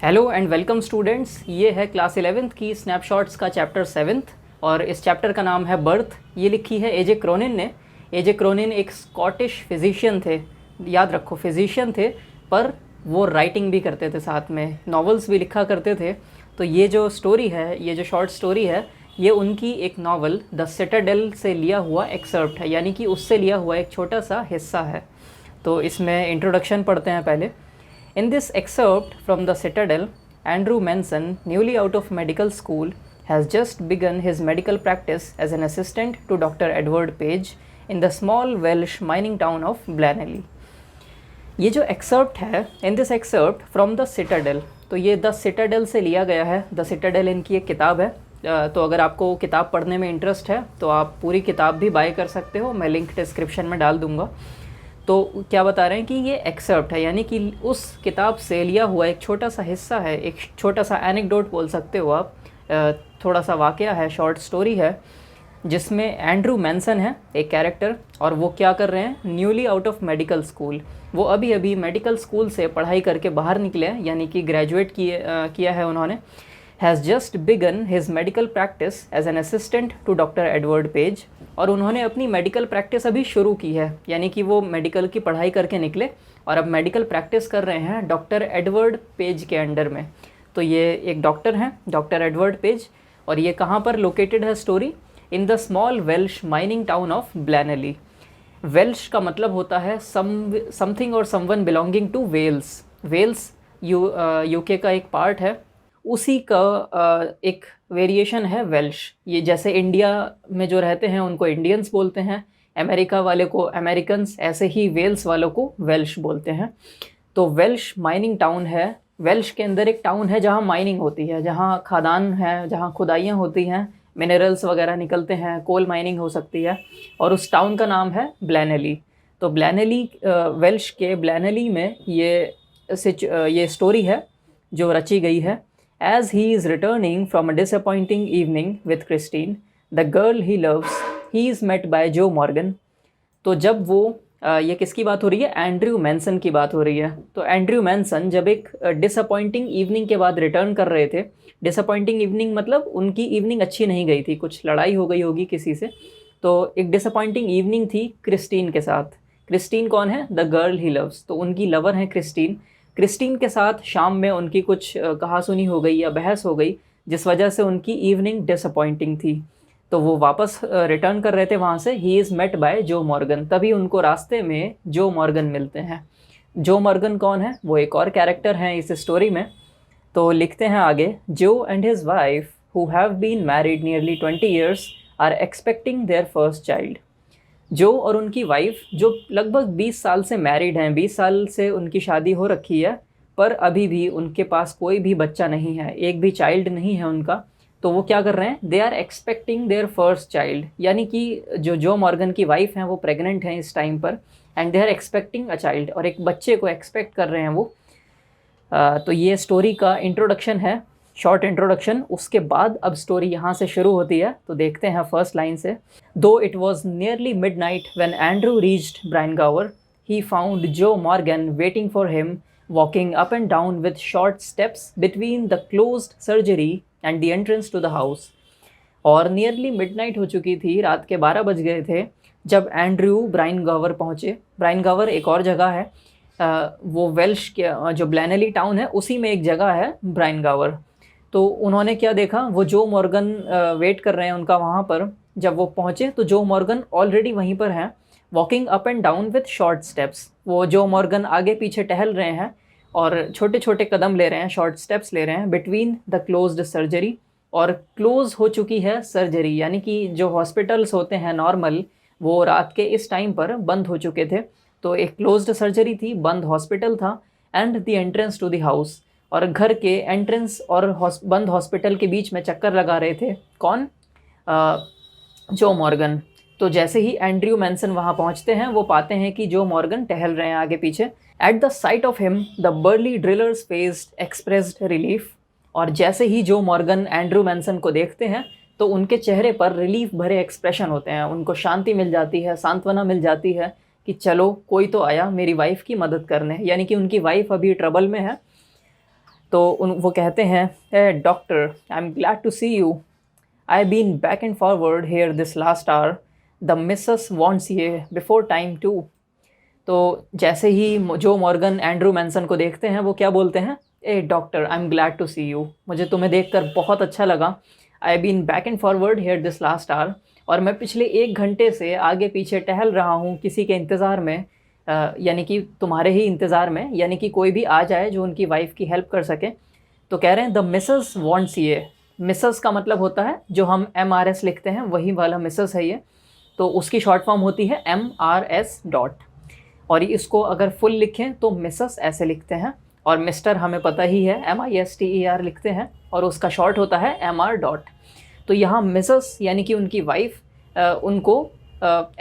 Hello and welcome students. ये है class 11th की स्नैपशॉट्स का चैप्टर 7th और इस चैप्टर का नाम है बर्थ। ये लिखी है एजे क्रोनिन ने। एजे क्रोनिन एक स्कॉटिश फिजिशियन थे, याद रखो फिजिशियन थे, पर वो राइटिंग भी करते थे, साथ में नॉवेल्स भी लिखा करते थे। तो ये जो स्टोरी है, ये जो शॉर्ट स्टोरी है, ये उनकी एक नावल द सिटाडेल से लिया हुआ एक्सर्प्ट है, यानी कि उससे लिया हुआ एक छोटा सा हिस्सा है। तो इसमें इंट्रोडक्शन पढ़ते हैं पहले। In this excerpt from the Citadel, Andrew Manson, newly out of medical school, has just begun his medical practice as an assistant to Dr. Edward Page in the small Welsh mining town of Blanley. ये जो excerpt है, in this excerpt from the Citadel, तो ये The Citadel से लिया गया है। The Citadel इनकी एक किताब है। तो अगर आपको किताब पढ़ने में इंटरेस्ट है तो आप पूरी किताब भी बाय कर सकते हो, मैं लिंक डिस्क्रिप्शन में डाल दूँगा। तो क्या बता रहे हैं कि ये एक्सर्प्ट है, यानी कि उस किताब से लिया हुआ एक छोटा सा हिस्सा है, एक छोटा सा एनेक्डोट बोल सकते हो आप, थोड़ा सा वाक़या है, शॉर्ट स्टोरी है, जिसमें एंड्रू मैनसन है एक कैरेक्टर, और वो क्या कर रहे हैं, newly out of medical school, वो अभी अभी मेडिकल स्कूल से पढ़ाई करके बाहर निकले हैं, यानी कि ग्रेजुएट किया है उन्होंने। Has just begun his medical practice as an assistant to doctor Edward Page, और उन्होंने अपनी मेडिकल प्रैक्टिस अभी शुरू की है, यानी कि वो मेडिकल की पढ़ाई करके निकले और अब मेडिकल प्रैक्टिस कर रहे हैं डॉक्टर एडवर्ड पेज के अंडर में। तो ये एक डॉक्टर हैं, डॉक्टर एडवर्ड पेज, और ये कहाँ पर लोकेटेड है story? In the small Welsh mining town of Blaenelly. Welsh का मतलब होता है समथिंग और someone belonging to Wales. Wales UK का एक पार्ट है, उसी का एक वेरिएशन है वेल्श। ये जैसे इंडिया में जो रहते हैं उनको इंडियंस बोलते हैं, अमेरिका वाले को अमेरिकन्स, ऐसे ही वेल्स वालों को वेल्श बोलते हैं। तो वेल्श माइनिंग टाउन है। वेल्श के अंदर एक टाउन है जहाँ माइनिंग होती है, जहाँ खदान है, जहाँ खुदाइयाँ होती हैं, मिनरल्स वगैरह निकलते हैं, कोल माइनिंग हो सकती है, और उस टाउन का नाम है ब्लैनली। तो ब्लैनली, वेल्श के ब्लैनली में ये स्टोरी है जो रची गई है। As he is returning from a disappointing evening with Christine, the girl he loves, he is met by Joe Morgan. तो जब वो ये किसकी बात हो रही है? एंड्रयू मैनसन की बात हो रही है। तो एंड्रयू मैनसन जब एक डिसअपॉइंटिंग इवनिंग के बाद रिटर्न कर रहे थे, डिसअपॉइंटिंग इवनिंग मतलब उनकी इवनिंग अच्छी नहीं गई थी, कुछ लड़ाई हो गई होगी किसी से, तो एक डिसअपॉइंटिंग इवनिंग थी क्रिस्टीन के साथ। क्रिस्टीन कौन है? द गर्ल ही लव्स, तो उनकी लवर है क्रिस्टीन। क्रिस्टीन के साथ शाम में उनकी कुछ कहासुनी हो गई या बहस हो गई, जिस वजह से उनकी इवनिंग डिसअपॉइंटिंग थी। तो वो वापस रिटर्न कर रहे थे वहाँ से। ही इज़ मेट बाय जो मॉर्गन, तभी उनको रास्ते में जो मॉर्गन मिलते हैं। जो मॉर्गन कौन है? वो एक और कैरेक्टर हैं इस स्टोरी में। तो लिखते हैं आगे, Joe and his wife who have been married nearly 20 years are expecting their first child. Joe और उनकी वाइफ जो लगभग 20 साल से मैरिड हैं, 20 साल से उनकी शादी हो रखी है, पर अभी भी उनके पास कोई भी बच्चा नहीं है, एक भी चाइल्ड नहीं है उनका। तो वो क्या कर रहे हैं? They are expecting their first child, यानी कि जो मॉर्गन की वाइफ हैं वो प्रेग्नेंट हैं इस टाइम पर, and they are expecting a child, और एक बच्चे को एक्सपेक्ट कर रहे हैं वो। तो ये स्टोरी का इंट्रोडक्शन है, शॉर्ट इंट्रोडक्शन। उसके बाद अब स्टोरी यहाँ से शुरू होती है। तो देखते हैं फर्स्ट लाइन से। दो it was nearly midnight when Andrew reached Bryngower, he found Joe Morgan waiting for him, walking up and down with short steps between the closed surgery and the entrance to the house. और nearly midnight हो चुकी थी, रात के 12 बज गए थे जब एंड्रयू ब्राइनगावर पहुँचे। ब्राइनगावर एक और जगह है, वो वेल्श के जो ब्लैनली टाउन है उसी में एक जगह है ब्राइनगावर। तो उन्होंने क्या देखा? वो जो मॉर्गन वेट कर रहे हैं उनका वहाँ पर। जब वो पहुँचे तो जो मॉर्गन ऑलरेडी वहीं पर हैं, walking up and down with short steps. वो जो मॉर्गन आगे पीछे टहल रहे हैं और छोटे छोटे कदम ले रहे हैं, शॉर्ट स्टेप्स ले रहे हैं, बिटवीन द क्लोज्ड सर्जरी, और क्लोज़ हो चुकी है सर्जरी, यानी कि जो हॉस्पिटल्स होते हैं नॉर्मल, वो रात के इस टाइम पर बंद हो चुके थे। तो एक क्लोज्ड सर्जरी थी, बंद हॉस्पिटल था, and the entrance to the house, और घर के एंट्रेंस और बंद हॉस्पिटल के बीच में चक्कर लगा रहे थे। कौन? जो मॉर्गन। तो जैसे ही एंड्रयू मैनसन वहाँ पहुँचते हैं, वो पाते हैं कि जो मॉर्गन टहल रहे हैं आगे पीछे। At the sight of him the burly driller's faced expressed relief, और जैसे ही जो मॉर्गन एंड्रयू मैनसन को देखते हैं तो उनके चेहरे पर रिलीफ भरे एक्सप्रेशन होते हैं, उनको शांति मिल जाती है, सांत्वना मिल जाती है कि चलो कोई तो आया मेरी वाइफ की मदद करने, यानी कि उनकी वाइफ अभी ट्रबल में है। तो वो कहते हैं, doctor I am glad to see you, I been back and forward here this last hour, the missus wants ye before time too. तो जैसे ही जो मॉर्गन एंड्रू मैनसन को देखते हैं वो क्या बोलते हैं, ah doctor I am glad to see you, मुझे तुम्हें देखकर बहुत अच्छा लगा, I been back and forward here this last hour, और मैं पिछले 1 घंटे से आगे पीछे टहल रहा हूँ किसी के इंतज़ार में, यानी कि तुम्हारे ही इंतज़ार में, यानी कि कोई भी आ जाए जो उनकी वाइफ की हेल्प कर सके। तो कह रहे हैं द मिसेस वांट्स ये, मिसेस का मतलब होता है जो हम MRS लिखते हैं वही वाला मिसेस है ये, तो उसकी शॉर्ट फॉर्म होती है MRS डॉट, और इसको अगर फुल लिखें तो मिसेस ऐसे लिखते हैं, और मिस्टर हमें पता ही है MISTER लिखते हैं, और उसका शॉर्ट होता है MR डॉट। तो यहाँ मिसेस यानी कि उनकी वाइफ उनको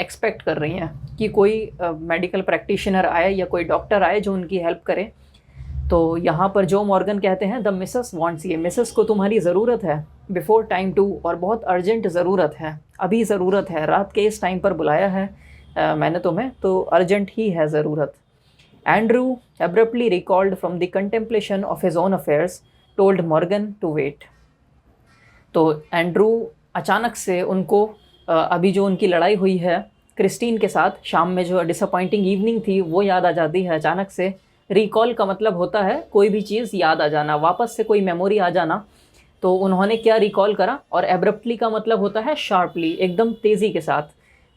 एक्सपेक्ट कर रही हैं कि कोई मेडिकल प्रैक्टिशनर आए या कोई डॉक्टर आए जो उनकी हेल्प करे। तो यहाँ पर जो मॉर्गन कहते हैं द मिसेस वांट्स ये, मिसेस को तुम्हारी ज़रूरत है बिफोर टाइम टू, और बहुत अर्जेंट ज़रूरत है, अभी ज़रूरत है, रात के इस टाइम पर बुलाया है मैंने तुम्हें, तो अर्जेंट ही है ज़रूरत। Andrew abruptly recalled from the contemplation of his own affairs told Morgan to wait। तो एंड्रू अचानक से उनको अभी जो उनकी लड़ाई हुई है क्रिस्टीन के साथ शाम में, जो डिसअपॉइंटिंग इवनिंग थी, वो याद आ जाती है अचानक से। रिकॉल का मतलब होता है कोई भी चीज़ याद आ जाना, वापस से कोई मेमोरी आ जाना। तो उन्होंने क्या रिकॉल करा, और एब्रप्टली का मतलब होता है शार्पली, एकदम तेज़ी के साथ,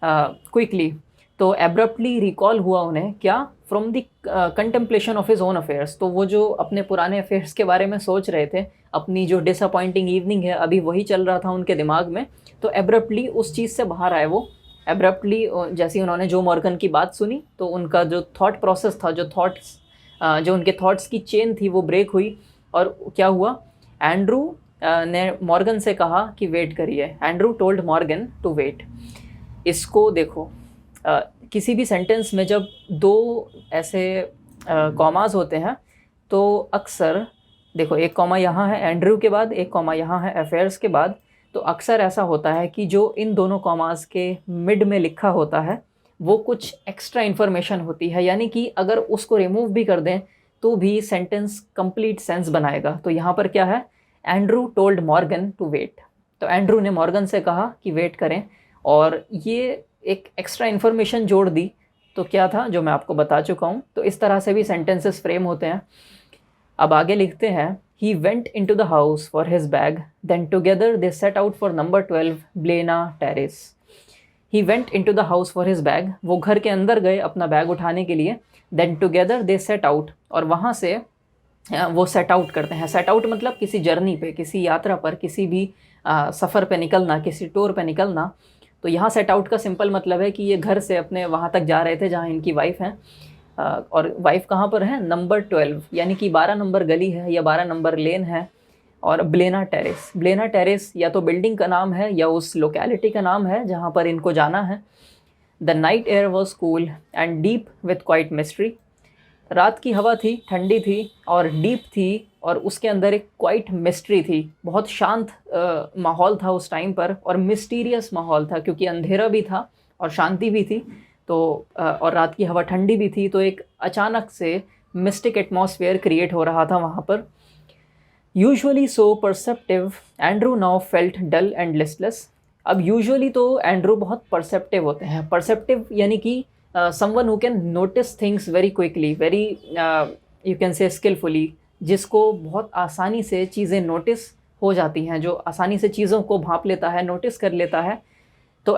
क्विकली। तो एब्रप्टली रिकॉल हुआ उन्हें क्या, from the contemplation of his own affairs, तो वो जो अपने पुराने अफेयर्स के बारे में सोच रहे थे, अपनी जो डिसअपॉइंटिंग इवनिंग है अभी वही चल रहा था उनके दिमाग में, तो एब्रप्टली उस चीज़ से बाहर आए वो। एब्रप्टली जैसे उन्होंने जो मॉर्गन की बात सुनी तो उनका जो थॉट प्रोसेस था, जो उनके थॉट्स की चेन थी वो ब्रेक हुई, और क्या हुआ, एंड्रू ने मॉर्गन से कहा कि वेट करिए। Andrew told Morgan to wait. इसको देखो, किसी भी सेंटेंस में जब दो ऐसे कॉमास होते हैं तो अक्सर देखो, एक कॉमा यहाँ है एंड्रू के बाद, एक कॉमा यहाँ है अफेयर्स के बाद, तो अक्सर ऐसा होता है कि जो इन दोनों कॉमास के मिड में लिखा होता है वो कुछ एक्स्ट्रा इन्फॉर्मेशन होती है, यानी कि अगर उसको रिमूव भी कर दें तो भी सेंटेंस कंप्लीट सेंस बनाएगा। तो यहाँ पर क्या है, Andrew told Morgan to wait, तो एंड्रू ने मॉर्गन से कहा कि वेट करें, और ये एक एक्स्ट्रा इन्फॉर्मेशन जोड़ दी। तो क्या था, जो मैं आपको बता चुका हूँ। तो इस तरह से भी सेंटेंसेस फ्रेम होते हैं। अब आगे लिखते हैं, he went in to the house for his bag, then together they set out for number 12 Blaina terrace. He went in to the house for his bag, वो घर के अंदर गए अपना बैग उठाने के लिए। Then together they set out, और वहाँ से वो सेट आउट करते हैं। सेट आउट मतलब किसी जर्नी पे, किसी यात्रा पर, किसी भी सफ़र पे निकलना, किसी टूर पे निकलना। तो यहाँ सेट आउट का सिंपल मतलब है कि ये घर से अपने वहाँ तक जा रहे थे जहाँ इनकी वाइफ हैं, और वाइफ कहाँ पर है, नंबर 12, यानी कि 12 नंबर गली है या 12 नंबर लेन है, और ब्लेना टेरेस। ब्लेना टेरेस या तो बिल्डिंग का नाम है या उस लोकेलिटी का नाम है जहाँ पर इनको जाना है। The night air was cool and deep with quite mystery. रात की हवा थी, ठंडी थी और डीप थी, और उसके अंदर एक क्वाइट मिस्ट्री थी। बहुत शांत माहौल था उस टाइम पर, और मिस्टीरियस माहौल था क्योंकि अंधेरा भी था और शांति भी थी। तो और रात की हवा ठंडी भी थी, तो एक अचानक से मिस्टिक एटमॉस्फेयर क्रिएट हो रहा था वहाँ पर। Usually so perceptive, Andrew now felt dull and listless. अब यूजुअली तो एंड्रू बहुत परसेप्टिव होते हैं। परसेप्टिव यानी कि someone who can notice things very quickly, very you can say skilfully, जिसको बहुत आसानी से चीज़ें नोटिस हो जाती हैं, जो आसानी से चीज़ों को भांप लेता है, नोटिस कर लेता है। तो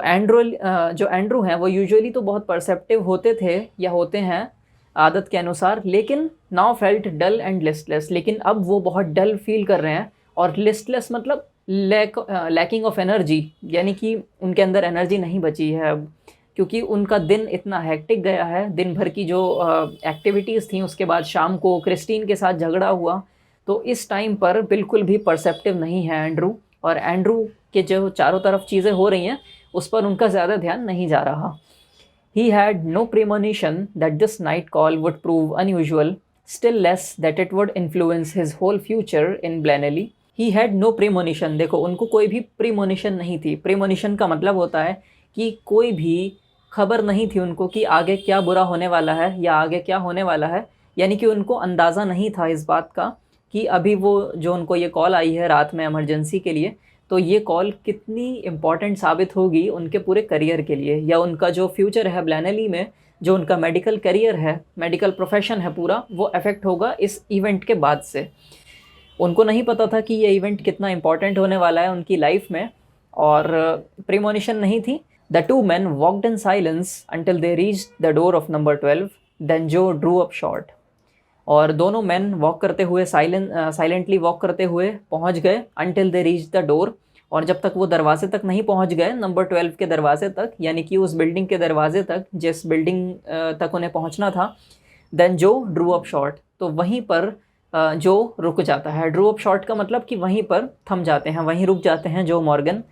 जो एंड्रू हैं वो यूजुअली तो बहुत परसेप्टिव होते थे या होते हैं आदत के अनुसार, लेकिन now felt dull and listless, लेकिन अब वो बहुत डल फील कर रहे हैं। और लिस्टलेस मतलब लैकिंग ऑफ एनर्जी, यानी कि उनके अंदर एनर्जी नहीं बची है अब, क्योंकि उनका दिन इतना हेक्टिक गया है। दिन भर की जो एक्टिविटीज़ थी, उसके बाद शाम को क्रिस्टीन के साथ झगड़ा हुआ, तो इस टाइम पर बिल्कुल भी परसेप्टिव नहीं है एंड्रू, और एंड्रू के जो चारों तरफ चीज़ें हो रही हैं उस पर उनका ज़्यादा ध्यान नहीं जा रहा। He had no premonition that this night call would prove unusual, still less that it would influence his whole future in Blenheim. He had no premonition, देखो उनको कोई भी प्रीमोनिशन नहीं थी। प्रीमोनिशन का मतलब होता है कि कोई भी खबर नहीं थी उनको कि आगे क्या बुरा होने वाला है या आगे क्या होने वाला है, यानी कि उनको अंदाज़ा नहीं था इस बात का कि अभी वो जो उनको ये कॉल आई है रात में इमरजेंसी के लिए, तो ये कॉल कितनी इम्पॉर्टेंट साबित होगी उनके पूरे करियर के लिए, या उनका जो फ्यूचर है ब्लैनली में, जो उनका मेडिकल करियर है, मेडिकल प्रोफेशन है पूरा, वो अफेक्ट होगा इस इवेंट के बाद से। उनको नहीं पता था कि ये इवेंट कितना इम्पॉर्टेंट होने वाला है उनकी लाइफ में, और प्रीमोनिशन नहीं थी। The two men walked in silence until they reached the door of number 12, then Joe drew up short। और दोनों मैन वॉक करते हुए साइलेंटली वॉक करते हुए पहुंच गए until they reached the door, और जब तक वो दरवाजे तक नहीं पहुंच गए, नंबर 12 के दरवाजे तक, यानी कि उस बिल्डिंग के दरवाजे तक जिस बिल्डिंग तक उन्हें पहुंचना था, देन जो ड्रू अप शॉर्ट, तो वहीं पर जो रुक जाता है। ड्रू अप शॉर्ट का मतलब कि वहीं पर थम जाते हैं, वहीं रुक जाते हैं Joe Morgan.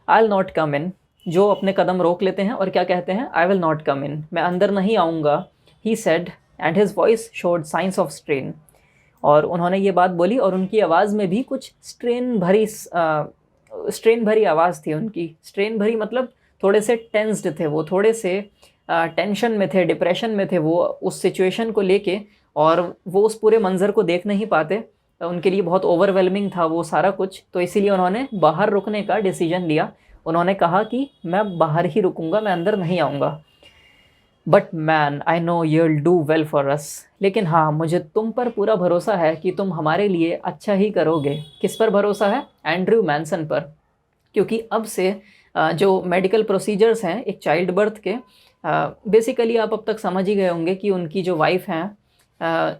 I will not come in, जो अपने कदम रोक लेते हैं और क्या कहते हैं, आई विल नॉट कम इन, मैं अंदर नहीं आऊँगा। He said and his voice showed science of strain, और उन्होंने ये बात बोली और उनकी आवाज़ में भी कुछ स्ट्रेन भरी आवाज़ थी उनकी। स्ट्रेन भरी मतलब थोड़े से टेंस्ड थे वो, थोड़े से टेंशन में थे, डिप्रेशन में थे वो उस सिचुएशन को लेके, और वो उस पूरे मंज़र को देख नहीं पाते, उनके लिए बहुत ओवरवेलमिंग था वो सारा कुछ। तो इसीलिए उन्होंने बाहर रुकने का डिसीजन लिया। उन्होंने कहा कि मैं बाहर ही रुकूंगा, मैं अंदर नहीं आऊँगा। But man I know you will do well for us, लेकिन हाँ, मुझे तुम पर पूरा भरोसा है कि तुम हमारे लिए अच्छा ही करोगे। किस पर भरोसा है? एंड्रयू मैनसन पर, क्योंकि अब से जो मेडिकल प्रोसीजर्स हैं एक चाइल्ड बर्थ के, बेसिकली आप अब तक समझ ही गए होंगे कि उनकी जो वाइफ हैं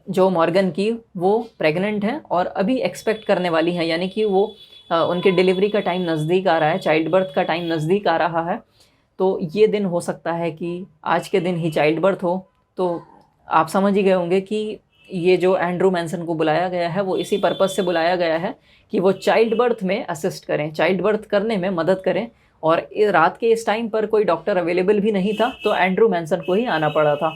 जो मॉर्गन की, वो प्रेग्नेंट हैं और अभी एक्सपेक्ट करने वाली हैं, यानी कि वो उनके डिलीवरी का टाइम नज़दीक आ रहा है, चाइल्ड बर्थ का टाइम नज़दीक आ रहा है। तो ये दिन हो सकता है कि आज के दिन ही चाइल्ड बर्थ हो। तो आप समझ ही गए होंगे कि ये जो एंड्रू मैनसन को बुलाया गया है वो इसी पर्पज़ से बुलाया गया है कि वो चाइल्ड बर्थ में असिस्ट करें, चाइल्ड बर्थ करने में मदद करें। और रात के इस टाइम पर कोई डॉक्टर अवेलेबल भी नहीं था, तो एंड्रू मैनसन को ही आना पड़ा था।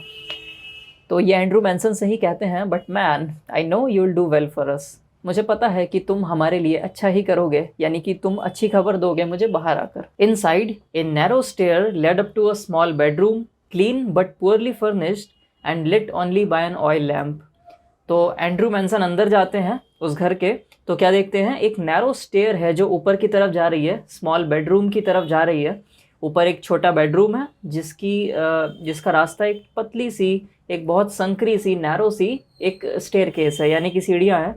तो ये एंड्रू मैनसन से ही कहते हैं, but man I know you will do well for us, मुझे पता है कि तुम हमारे लिए अच्छा ही करोगे, यानी कि तुम अच्छी खबर दोगे मुझे बाहर आकर। Inside a narrow stair led up to a small bedroom, clean but poorly furnished and lit only by an oil lamp. तो एंड्रू मैनसन अंदर जाते हैं उस घर के, तो क्या देखते हैं, एक नैरो स्टेयर है जो ऊपर की तरफ जा रही है, स्मॉल बेडरूम की तरफ जा रही है। ऊपर एक छोटा बेडरूम है जिसका रास्ता एक पतली सी, एक बहुत संकरी सी, नैरो सी एक स्टेयरकेस है, यानी कि सीढ़ियाँ हैं।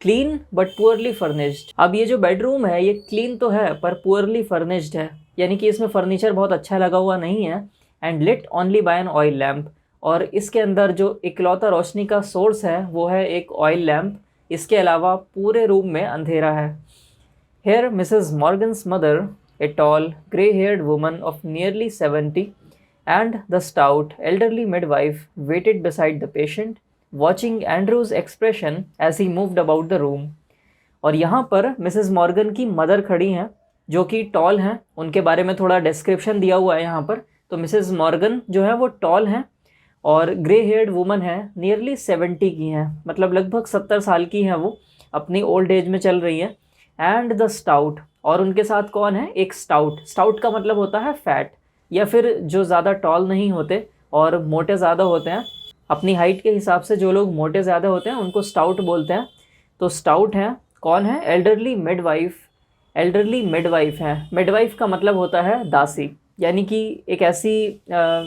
क्लीन बट पुअरली फर्निश्ड, अब ये जो बेडरूम है ये क्लीन तो है पर पुअरली फर्निश्ड है, यानी कि इसमें फर्नीचर बहुत अच्छा लगा हुआ नहीं है। And lit only by an oil lamp, और इसके अंदर जो इकलौता रोशनी का सोर्स है वो है एक ऑयल लैम्प। इसके अलावा पूरे रूम में अंधेरा है। Here Mrs Morgan's mother, a tall, grey-haired woman of nearly 70, and the stout, elderly midwife waited beside the patient, watching Andrew's expression as he moved about the room। और यहाँ पर Mrs Morgan की mother खड़ी हैं जो कि toll हैं, उनके बारे में थोड़ा डिस्क्रिप्शन दिया हुआ है यहाँ पर। तो मिसेस मॉर्गन जो है वो टॉल हैं और ग्रे हेयर्ड वुमन है, नियरली 70 की हैं, मतलब लगभग 70 साल की हैं, वो अपनी ओल्ड एज में चल रही हैं। एंड द स्टाउट, और उनके साथ कौन है, एक स्टाउट। स्टाउट का मतलब होता है फैट, या फिर जो ज़्यादा टॉल नहीं होते और मोटे ज़्यादा होते हैं। अपनी हाइट के हिसाब से जो लोग मोटे ज़्यादा होते हैं उनको स्टाउट बोलते हैं। तो स्टाउट हैं, कौन है, एल्डरली मिडवाइफ। एल्डरली मिडवाइफ है, मिडवाइफ का मतलब होता है दासी, यानी कि एक ऐसी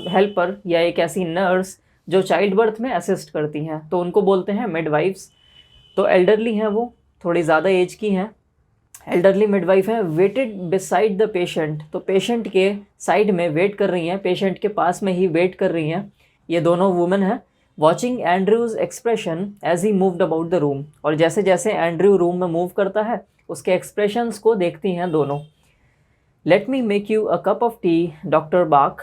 हेल्पर या एक ऐसी नर्स जो चाइल्ड बर्थ में असिस्ट करती हैं, तो उनको बोलते हैं मिडवाइफ्स। तो एल्डरली हैं, वो थोड़ी ज़्यादा एज की हैं, एल्डरली मिडवाइफ है। वेटेड बिसाइड द पेशेंट, तो पेशेंट के साइड में वेट कर रही हैं, पेशेंट के पास में ही वेट कर रही हैं ये दोनों वुमेन हैं। Watching Andrew's expression as he moved about the room, और जैसे जैसे एंड्रयू रूम में मूव करता है उसके एक्सप्रेशंस को देखती हैं दोनों। Let me make you a cup of T doctor बाक,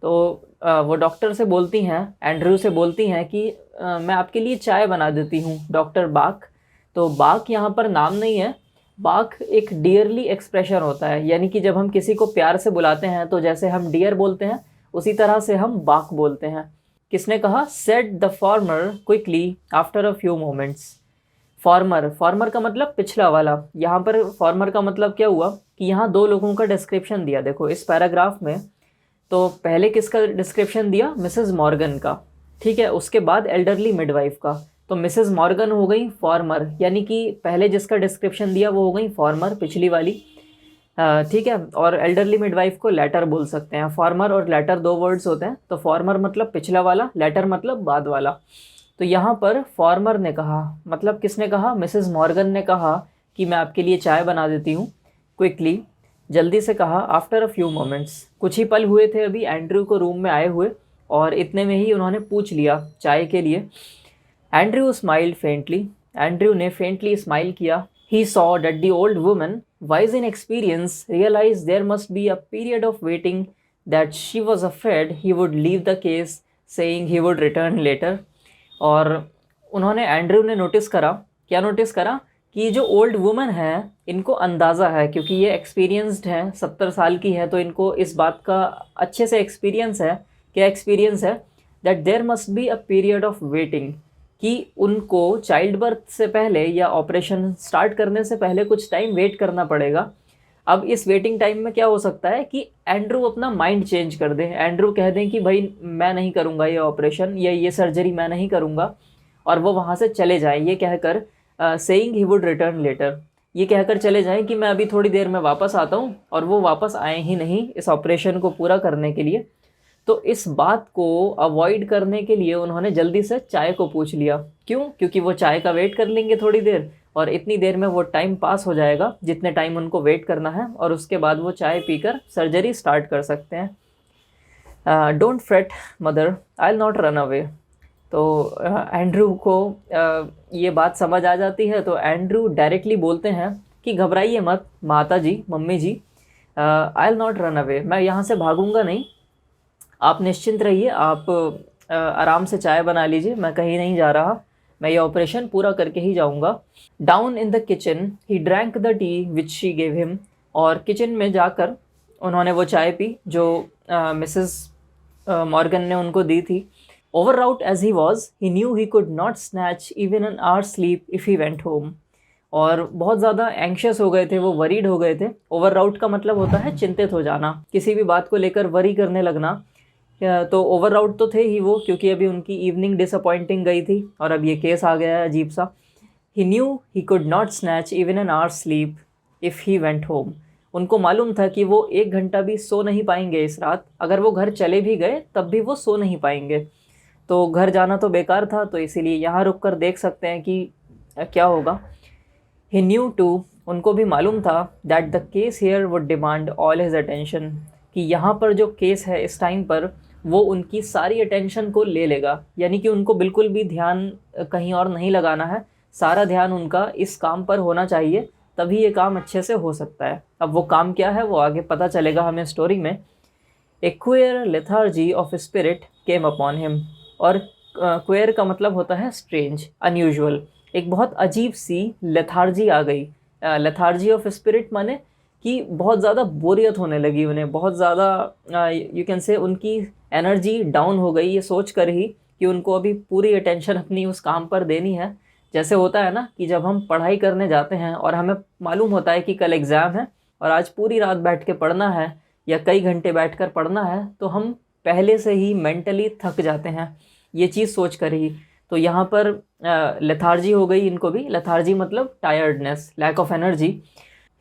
तो वो डॉक्टर से बोलती हैं, एंड्रयू से बोलती हैं कि मैं आपके लिए चाय बना देती हूँ डॉक्टर बाक। तो बाक यहाँ पर नाम नहीं है, बाक एक डियरली एक्सप्रेशन होता है, यानी कि जब हम किसी को प्यार से बुलाते हैं तो जैसे हम डियर बोलते हैं उसी तरह से हम बाक बोलते हैं। किसने कहा, said the former quickly after a few moments. Farmer, farmer का मतलब पिछला वाला। यहाँ पर फॉर्मर का मतलब क्या हुआ कि यहाँ दो लोगों का डिस्क्रिप्शन दिया, देखो इस पैराग्राफ में। तो पहले किसका डिस्क्रिप्शन दिया, मिसेस मॉर्गन का, ठीक है। उसके बाद एल्डरली मिडवाइफ का, तो मिसेस मॉर्गन हो गई फॉर्मर, यानी कि पहले जिसका डिस्क्रिप्शन दिया वो हो गई फॉर्मर, पिछली वाली, ठीक है। और एल्डरली मिडवाइफ को लेटर बोल सकते हैं। फॉर्मर और लेटर दो वर्ड्स होते हैं, तो फॉर्मर मतलब पिछला वाला, लेटर मतलब बाद वाला। तो यहाँ पर फॉर्मर ने कहा, मतलब किसने कहा, मिसेस मॉर्गन ने कहा कि मैं आपके लिए चाय बना देती हूँ, क्विकली, जल्दी से कहा। आफ्टर अ फ्यू मोमेंट्स, कुछ ही पल हुए थे अभी एंड्रयू को रूम में आए हुए, और इतने में ही उन्होंने पूछ लिया चाय के लिए। एंड्रयू स्माइल्ड फेंटली, एंड्रयू ने फेंटली स्माइल किया। He saw that the old woman, wise in experience, realized there must be a period of waiting, that she was afraid he would leave the case, saying he would return later. और उन्होंने, Andrew ने notice करा, क्या notice करा, कि जो old woman है इनको अंदाज़ा है, क्योंकि ये एक्सपीरियंस्ड हैं, 70 साल की है, तो इनको इस बात का अच्छे से एक्सपीरियंस है। क्या एक्सपीरियंस है? That there must be a period of waiting, कि उनको चाइल्ड बर्थ से पहले या ऑपरेशन स्टार्ट करने से पहले कुछ टाइम वेट करना पड़ेगा। अब इस वेटिंग टाइम में क्या हो सकता है कि एंड्रू अपना माइंड चेंज कर दें, एंड्रू कह दें कि भाई मैं नहीं करूँगा ये ऑपरेशन या ये सर्जरी मैं नहीं करूँगा, और वो वहाँ से चले जाएं, ये कहकर saying he would return later, ये कहकर चले जाएं कि मैं अभी थोड़ी देर में वापस आता हूँ, और वो वापस आए ही नहीं इस ऑपरेशन को पूरा करने के लिए। तो इस बात को अवॉइड करने के लिए उन्होंने जल्दी से चाय को पूछ लिया। क्यों? क्योंकि वो चाय का वेट कर लेंगे थोड़ी देर, और इतनी देर में वो टाइम पास हो जाएगा जितने टाइम उनको वेट करना है, और उसके बाद वो चाय पीकर सर्जरी स्टार्ट कर सकते हैं। Don't freight mother, I will not run away. तो एंड्रू को ये बात समझ आ जाती है, तो एंड्रू डायरेक्टली बोलते हैं कि घबराइए मत माता जी, मम्मी जी, I will not run away, मैं यहाँ से भागूंगा नहीं, आप निश्चिंत रहिए, आप आराम से चाय बना लीजिए, मैं कहीं नहीं जा रहा, मैं ये ऑपरेशन पूरा करके ही जाऊंगा। Down in the kitchen he drank the T which she gave him, और किचन में जाकर उन्होंने वो चाय पी जो मिसेस मॉर्गन ने उनको दी थी। Over out as he was, he knew he could not snatch even an hour sleep if he went home, और बहुत ज़्यादा एंक्शस हो गए थे, वो वरीड हो गए थे। ओवर आउट का मतलब होता है चिंतित हो जाना, किसी भी बात को लेकर वरी करने लगना। तो ओवर आउट तो थे ही वो, क्योंकि अभी उनकी इवनिंग डिसअपॉइंटिंग गई थी, और अब ये केस आ गया है अजीब सा। He knew he could not snatch even an hour sleep if he went home, उनको मालूम था कि वो 1 घंटा भी सो नहीं पाएंगे इस रात, अगर वो घर चले भी गए तब भी वो सो नहीं पाएंगे, तो घर जाना तो बेकार था, तो इसीलिए यहाँ रुक कर देख सकते हैं कि क्या होगा। ही न्यू टू, उनको भी मालूम था, that the case here would demand all his attention, कि यहाँ पर जो केस है इस टाइम पर वो उनकी सारी अटेंशन को ले लेगा, यानी कि उनको बिल्कुल भी ध्यान कहीं और नहीं लगाना है, सारा ध्यान उनका इस काम पर होना चाहिए, तभी ये काम अच्छे से हो सकता है। अब वो काम क्या है वो आगे पता चलेगा हमें स्टोरी में। A queer lethargy of spirit came upon him, और क्वेयर का मतलब होता है स्ट्रेंज, अनयूजुअल, एक बहुत अजीब सी लेथार्जी आ गई। लेथार्जी ऑफ स्पिरिट माने कि बहुत ज़्यादा बोरियत होने लगी उन्हें, बहुत ज़्यादा यू कैन से उनकी एनर्जी डाउन हो गई, ये सोच कर ही कि उनको अभी पूरी अटेंशन अपनी उस काम पर देनी है। जैसे होता है ना कि जब हम पढ़ाई करने जाते हैं और हमें मालूम होता है कि कल एग्ज़ाम है और आज पूरी रात बैठ के पढ़ना है या कई घंटे बैठ कर पढ़ना है, तो हम पहले से ही मेंटली थक जाते हैं ये चीज़ सोच कर ही। तो यहाँ पर लेथार्जी हो गई इनको भी, लेथार्जी मतलब tiredness, lack of energy.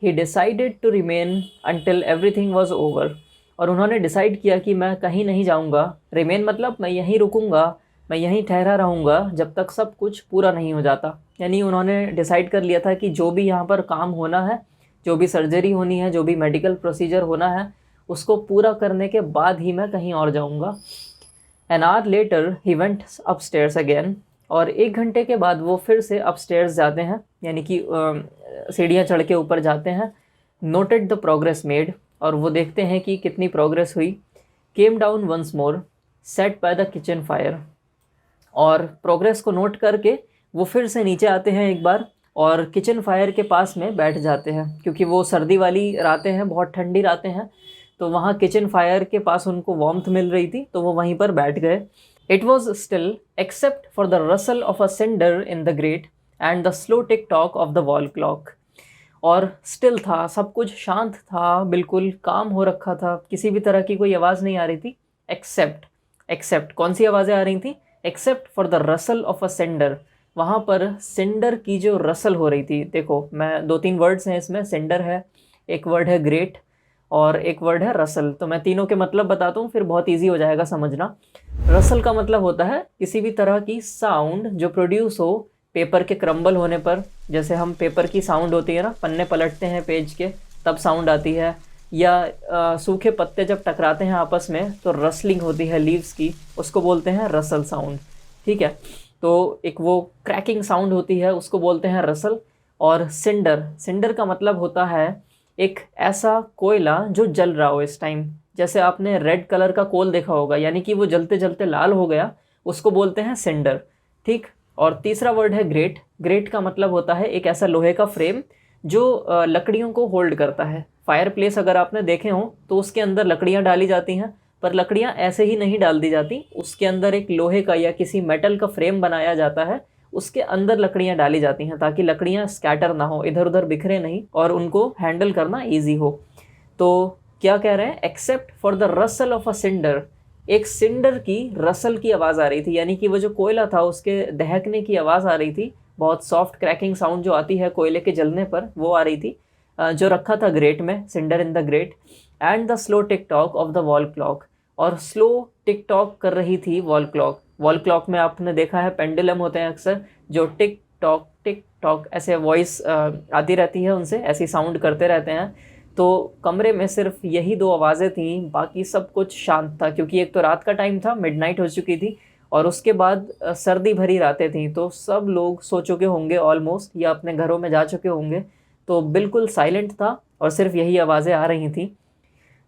He decided to remain until everything was over, और उन्होंने डिसाइड किया कि मैं कहीं नहीं जाऊंगा, रिमेन मतलब मैं यहीं रुकूंगा, मैं यहीं ठहरा रहूंगा जब तक सब कुछ पूरा नहीं हो जाता। यानी उन्होंने डिसाइड कर लिया था कि जो भी यहाँ पर काम होना है, जो भी सर्जरी होनी है, जो भी मेडिकल प्रोसीजर होना है, उसको पूरा करने के बाद ही मैं कहीं और जाऊंगा। An hour later he went upstairs again, और 1 घंटे के बाद वो फिर से अपस्टेयर्स जाते हैं, यानी कि सीढ़ियाँ चढ़ के ऊपर जाते हैं। नोटेड द प्रोग्रेस मेड, और वो देखते हैं कि कितनी प्रोग्रेस हुई। Came down once more, set by the kitchen fire, और प्रोग्रेस को नोट करके वो फिर से नीचे आते हैं एक बार और किचन फायर के पास में बैठ जाते हैं, क्योंकि वो सर्दी वाली रातें हैं, बहुत ठंडी रातें हैं, तो वहाँ किचन फायर के पास उनको वार्मथ मिल रही थी, तो वो वहीं पर बैठ गए। It was still except for the rustle of a cinder in the grate and the slow tick tock of the wall clock, और स्टिल था, सब कुछ शांत था, बिल्कुल काम हो रखा था, किसी भी तरह की कोई आवाज़ नहीं आ रही थी। एक्सेप्ट, एक्सेप्ट कौन सी आवाज़ें आ रही थी? Except for the rustle of a cinder, वहाँ पर सिंडर की जो रसल हो रही थी, देखो मैं 2-3 वर्ड्स हैं इसमें, सिंडर है, एक वर्ड है ग्रेट और एक वर्ड है रसल। तो मैं तीनों के मतलब बताता हूँ, फिर बहुत ईजी हो जाएगा समझना। रसल का मतलब होता है किसी भी तरह की साउंड जो प्रोड्यूस हो पेपर के क्रम्बल होने पर। जैसे हम पेपर की साउंड होती है ना, पन्ने पलटते हैं पेज के तब साउंड आती है, या सूखे पत्ते जब टकराते हैं आपस में तो रसलिंग होती है लीव्स की, उसको बोलते हैं रसल साउंड। ठीक है, तो एक वो क्रैकिंग साउंड होती है उसको बोलते हैं रसल। और सिंडर, सिंडर का मतलब होता है एक ऐसा कोयला जो जल रहा हो इस टाइम। जैसे आपने रेड कलर का कोल देखा होगा, यानी कि वो जलते जलते लाल हो गया, उसको बोलते हैं सिंडर। ठीक। और तीसरा वर्ड है ग्रेट। ग्रेट का मतलब होता है एक ऐसा लोहे का फ्रेम जो लकड़ियों को होल्ड करता है। फायर प्लेस अगर आपने देखे हो तो उसके अंदर लकड़ियाँ डाली जाती हैं, पर लकड़ियाँ ऐसे ही नहीं डाल दी जाती, उसके अंदर एक लोहे का या किसी मेटल का फ्रेम बनाया जाता है, उसके अंदर लकड़ियाँ डाली जाती हैं ताकि लकड़ियाँ स्कैटर ना हो, इधर उधर बिखरे नहीं, और उनको हैंडल करना ईजी हो। तो क्या कह रहे हैं, except for the rustle of a cinder, एक सिंडर की रसल की आवाज़ आ रही थी, यानी कि वो जो कोयला था उसके दहकने की आवाज़ आ रही थी, बहुत सॉफ्ट क्रैकिंग साउंड जो आती है कोयले के जलने पर वो आ रही थी, जो रखा था ग्रेट में, cinder in the grate. And the slow tick tock of the wall clock, और स्लो टिक टॉक कर रही थी वॉल क्लॉक। वॉल क्लॉक में आपने देखा है पेंडुलम होते हैं अक्सर, जो टिक टॉक ऐसे वॉइस आती रहती है, उनसे ऐसी साउंड करते रहते हैं। तो कमरे में सिर्फ यही दो आवाज़ें थीं, बाकी सब कुछ शांत था, क्योंकि एक तो रात का टाइम था, मिडनाइट हो चुकी थी, और उसके बाद सर्दी भरी रातें थीं, तो सब लोग सो चुके होंगे ऑलमोस्ट, या अपने घरों में जा चुके होंगे। तो बिल्कुल साइलेंट था और सिर्फ यही आवाज़ें आ रही थीं।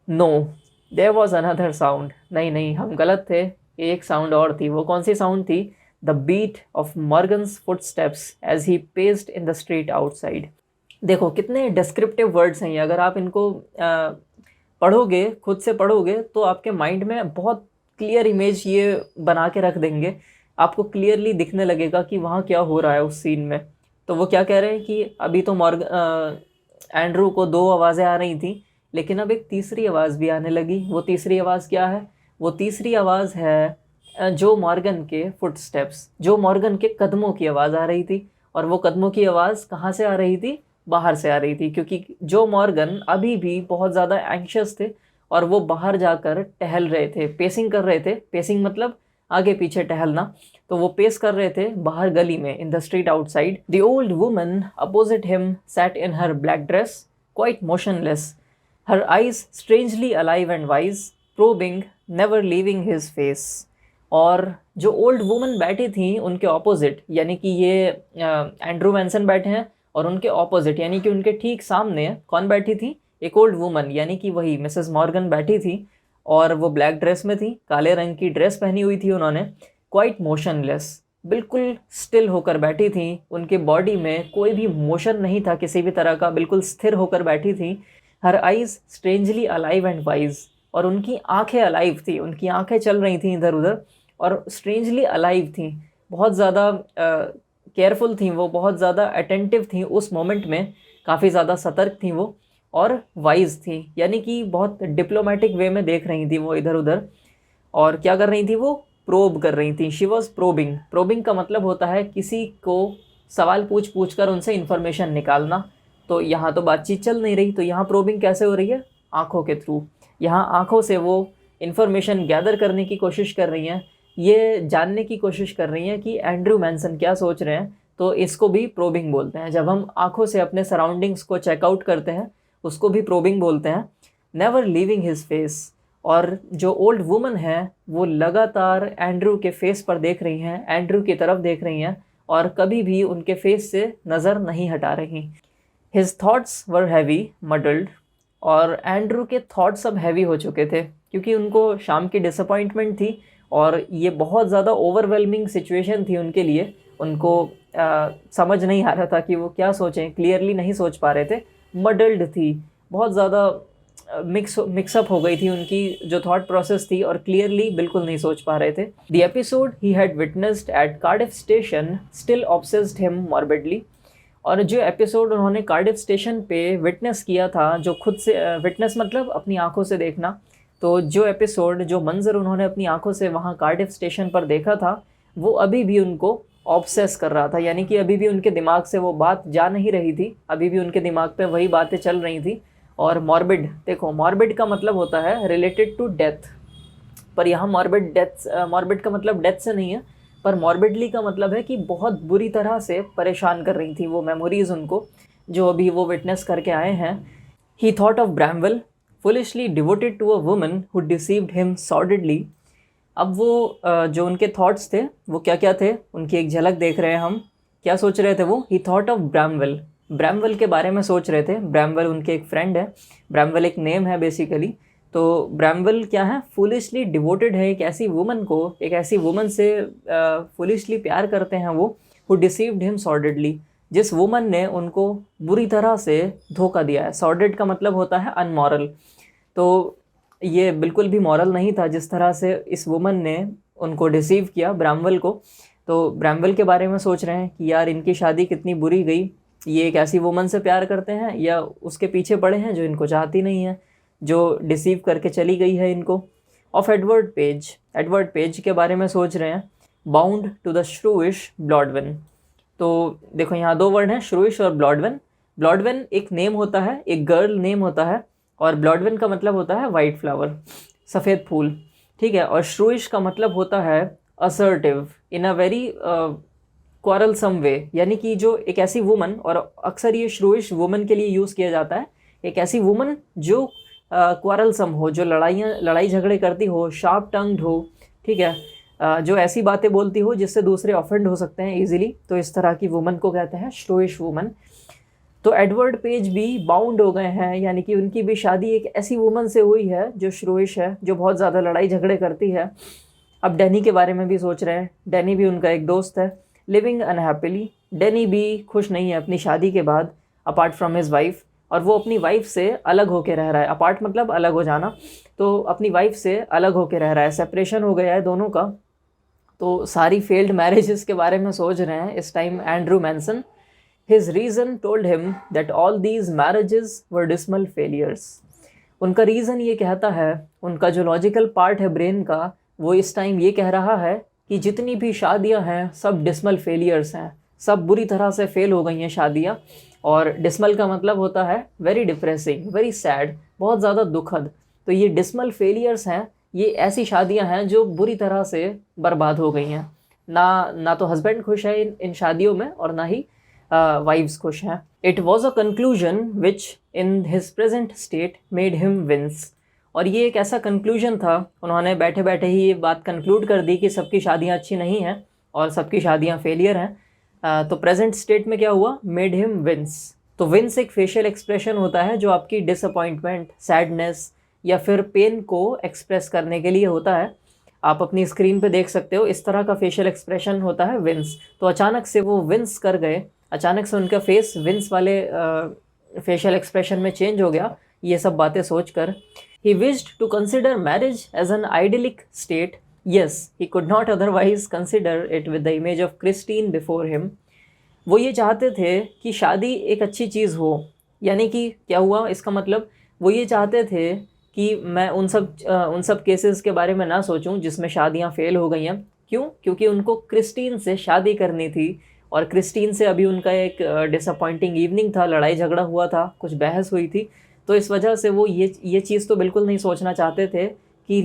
No, there was another sound, नहीं नहीं हम गलत थे, एक साउंड और थी। वो कौन सी साउंड थी? The beat of Morgan's footsteps as he paced in the street outside. देखो कितने डिस्क्रिप्टिव वर्ड्स हैं ये, अगर आप इनको पढ़ोगे, खुद से पढ़ोगे, तो आपके माइंड में बहुत क्लियर इमेज ये बना के रख देंगे, आपको क्लियरली दिखने लगेगा कि वहाँ क्या हो रहा है उस सीन में। तो वो क्या कह रहे हैं कि अभी तो एंड्रू को दो आवाज़ें आ रही थी, लेकिन अब एक तीसरी आवाज़ भी आने लगी। वो तीसरी आवाज़ क्या है? वो तीसरी आवाज़ है जो मॉर्गन के फुटस्टेप्स, जो मॉर्गन के कदमों की आवाज़ आ रही थी। और वो कदमों की आवाज़ कहाँ से आ रही थी? बाहर से आ रही थी, क्योंकि जो मॉर्गन अभी भी बहुत ज़्यादा एंग्शियस थे और वो बाहर जाकर टहल रहे थे, पेसिंग कर रहे थे। पेसिंग मतलब आगे पीछे टहलना। तो वो पेस कर रहे थे बाहर गली में, इन the street outside. The old woman opposite him sat in her black dress, quite motionless, her eyes strangely alive and wise, probing, never leaving his face. और जो ओल्ड वुमन बैठी थी उनके ऑपोजिट, यानी कि ये एंड्रू मैनसन बैठे हैं, और उनके ऑपोजिट यानी कि उनके ठीक सामने कौन बैठी थी? एक ओल्ड वुमन, यानी कि वही मिसेस मॉर्गन बैठी थी, और वो ब्लैक ड्रेस में थी, काले रंग की ड्रेस पहनी हुई थी उन्होंने। क्वाइट मोशनलेस, बिल्कुल स्टिल होकर बैठी थी, उनके बॉडी में कोई भी मोशन नहीं था किसी भी तरह का, बिल्कुल स्थिर होकर बैठी थी। Her eyes strangely alive and wise, और उनकी आंखें अलाइव थी, उनकी आंखें चल रही थी इधर उधर, और स्ट्रेंजली अलाइव थी, बहुत ज़्यादा केयरफुल थी वो, बहुत ज़्यादा अटेंटिव थी उस मोमेंट में, काफ़ी ज़्यादा सतर्क थी वो, और वाइज थी, यानी कि बहुत डिप्लोमेटिक वे में देख रही थी वो इधर उधर। और क्या कर रही थी वो? प्रोब कर रही थी। She was probing. प्रोबिंग का मतलब होता है किसी को सवाल पूछ पूछ कर उनसे इन्फॉर्मेशन निकालना। तो यहाँ तो बातचीत चल नहीं रही, तो यहाँ प्रोबिंग कैसे हो रही है? आँखों के थ्रू। यहाँ आँखों से वो इन्फॉर्मेशन गैदर करने की कोशिश कर रही हैं, ये जानने की कोशिश कर रही हैं कि एंड्रू मैनसन क्या सोच रहे हैं। तो इसको भी प्रोबिंग बोलते हैं। जब हम आँखों से अपने सराउंडिंग्स को चेकआउट करते हैं उसको भी प्रोबिंग बोलते हैं। नेवर लीविंग हिज फेस, और जो ओल्ड वुमन है वो लगातार एंड्रू के फेस पर देख रही हैं, एंड्रू की तरफ देख रही हैं, और कभी भी उनके फेस से नज़र नहीं हटा रही। हिज थॉट्स वर हैवी मडल्ड, और एंड्रू के थॉट्स अब हैवी हो चुके थे, क्योंकि उनको शाम की डिसअपॉइंटमेंट थी, और ये बहुत ज़्यादा ओवरवेलमिंग सिचुएशन थी उनके लिए। उनको समझ नहीं आ रहा था कि वो क्या सोचें, क्लियरली नहीं सोच पा रहे थे। मडल्ड थी, बहुत ज़्यादा मिक्सअप हो गई थी उनकी जो थॉट प्रोसेस थी, और क्लियरली बिल्कुल नहीं सोच पा रहे थे। The episode he had witnessed at Cardiff station still obsessed him morbidly, और जो एपिसोड उन्होंने कार्डिफ स्टेशन पे विटनेस किया था, जो खुद से विटनेस मतलब अपनी आंखों से देखना, तो जो एपिसोड, जो मंजर उन्होंने अपनी आंखों से वहाँ कार्डिफ स्टेशन पर देखा था, वो अभी भी उनको ऑब्सेस कर रहा था, यानी कि अभी भी उनके दिमाग से वो बात जा नहीं रही थी, अभी भी उनके दिमाग पे वही बातें चल रही थी। और मॉर्बिड, देखो मॉर्बिड का मतलब होता है रिलेटेड टू डेथ, पर यहाँ मॉर्बिड का मतलब डेथ से नहीं है, पर मॉर्बिडली का मतलब है कि बहुत बुरी तरह से परेशान कर रही थी वो मेमोरीज उनको, जो अभी वो विटनेस करके आए हैं। He thought of Bramwell foolishly devoted to a woman who deceived him sordidly. अब वो जो उनके थॉट्स थे वो क्या क्या थे, उनकी एक झलक देख रहे हैं हम। क्या सोच रहे थे वो? ही थॉट ऑफ ब्रैमवेल, ब्रैमवेल के बारे में सोच रहे थे। ब्रैमवेल उनके एक फ्रेंड है, ब्रैमवेल एक नेम है बेसिकली। तो ब्रैमवेल क्या है? फुलिशली डिवोटेड है, एक ऐसी वुमन को, एक ऐसी वुमन से फुलिशली प्यार करते हैं वो, हु डिसीव्ड हिम सॉर्डेडली, जिस वुमन ने उनको बुरी तरह से धोखा दिया है। सॉर्डेड का मतलब होता है अनमॉरल, तो ये बिल्कुल भी मॉरल नहीं था जिस तरह से इस वुमन ने उनको डिसीव किया, ब्रैमवेल को। तो ब्रैमवेल के बारे में सोच रहे हैं कि यार इनकी शादी कितनी बुरी गई, ये एक ऐसी वुमन से प्यार करते हैं या उसके पीछे पड़े हैं जो इनको चाहती नहीं है, जो डिसीव करके चली गई है इनको। Of Edward page, Edward page के बारे में सोच रहे हैं। बाउंड टू द श्रूइश ब्लॉडवेन, तो देखो यहाँ दो वर्ड हैं, श्रूइश और ब्लॉडवेन। ब्लॉडवेन एक नेम होता है, एक गर्ल नेम होता है, और ब्लॉडवेन का मतलब होता है वाइट फ्लावर, सफ़ेद फूल, ठीक है। और श्रूइश का मतलब होता है असर्टिव इन अ वेरी क्वारलसम वे, यानी कि जो एक ऐसी वुमन, और अक्सर ये श्रूइश वुमन के लिए यूज़ किया जाता है, एक ऐसी वुमन जो क्वारलसम हो, जो लड़ाई झगड़े करती हो, शार्प टंग्ड हो, ठीक है, जो ऐसी बातें बोलती हो जिससे दूसरे ऑफेंड हो सकते हैं इजीली, तो इस तरह की वुमन को कहते हैं श्रूइश वुमन। तो एडवर्ड पेज भी बाउंड हो गए हैं, यानी कि उनकी भी शादी एक ऐसी वुमन से हुई है जो श्रूइश है, जो बहुत ज़्यादा लड़ाई झगड़े करती है। अब डैनी के बारे में भी सोच रहे हैं, डैनी भी उनका एक दोस्त है। लिविंग अनहैप्पीली, डैनी भी खुश नहीं है अपनी शादी के बाद, अपार्ट फ्रॉम हिज वाइफ, और वो अपनी वाइफ से अलग होकर रह रहा है। अपार्ट मतलब अलग हो जाना, तो अपनी वाइफ से अलग होकर रह रहा है, सेपरेशन हो गया है दोनों का। तो सारी फेल्ड मैरिजेस के बारे में सोच रहे हैं इस time Andrew Manson. His reason told him that all these marriages were dismal failures. उनका रीज़न ये कहता है, उनका जो लॉजिकल पार्ट है ब्रेन का, वो इस टाइम ये कह रहा है कि जितनी भी शादियां हैं सब डिस्मल फेलियर्स हैं, सब बुरी तरह से फेल हो गई हैं शादियां। और डिस्मल का मतलब होता है वेरी डिप्रेसिंग, वेरी सैड, बहुत ज़्यादा दुखद। तो ये डिस्मल फेलियर्स हैं, ये ऐसी शादियां हैं जो बुरी तरह से बर्बाद हो गई हैं। ना तो हस्बैंड खुश है इन शादियों में, और ना ही वाइव्स खुश हैं। It was a conclusion which in his present state made him wince, और ये एक ऐसा कंक्लूजन था, उन्होंने बैठे बैठे ही ये बात कंक्लूड कर दी कि सबकी शादियां अच्छी नहीं हैं और सबकी शादियां फेलियर हैं। तो प्रेजेंट स्टेट में क्या हुआ? Made him wince. तो विंस एक फेशियल एक्सप्रेशन होता है जो आपकी डिसअपॉइंटमेंट, सैडनेस या फिर पेन को एक्सप्रेस करने के लिए होता है। आप अपनी स्क्रीन पे देख सकते हो, इस तरह का फेशियल एक्सप्रेशन होता है विंस। तो अचानक से वो विंस कर गए, अचानक से उनका फेस विंस वाले फेशियल एक्सप्रेशन में चेंज हो गया, ये सब बातें सोचकर। He wished to consider marriage as an idyllic state, yes he could not otherwise consider it with the image of Christine before him. वो ये चाहते थे कि शादी एक अच्छी चीज़ हो, यानी कि क्या हुआ इसका मतलब, वो ये चाहते थे कि मैं उन सब केसेस के बारे में ना सोचूं जिसमें शादियां फेल हो गई हैं। क्यों? क्योंकि उनको क्रिस्टीन से शादी करनी थी, और क्रिस्टीन से अभी उनका एक डिसअपॉइंटिंग इवनिंग था, लड़ाई झगड़ा हुआ था, कुछ बहस हुई थी। तो इस वजह से वो ये चीज़ तो बिल्कुल नहीं सोचना चाहते थे कि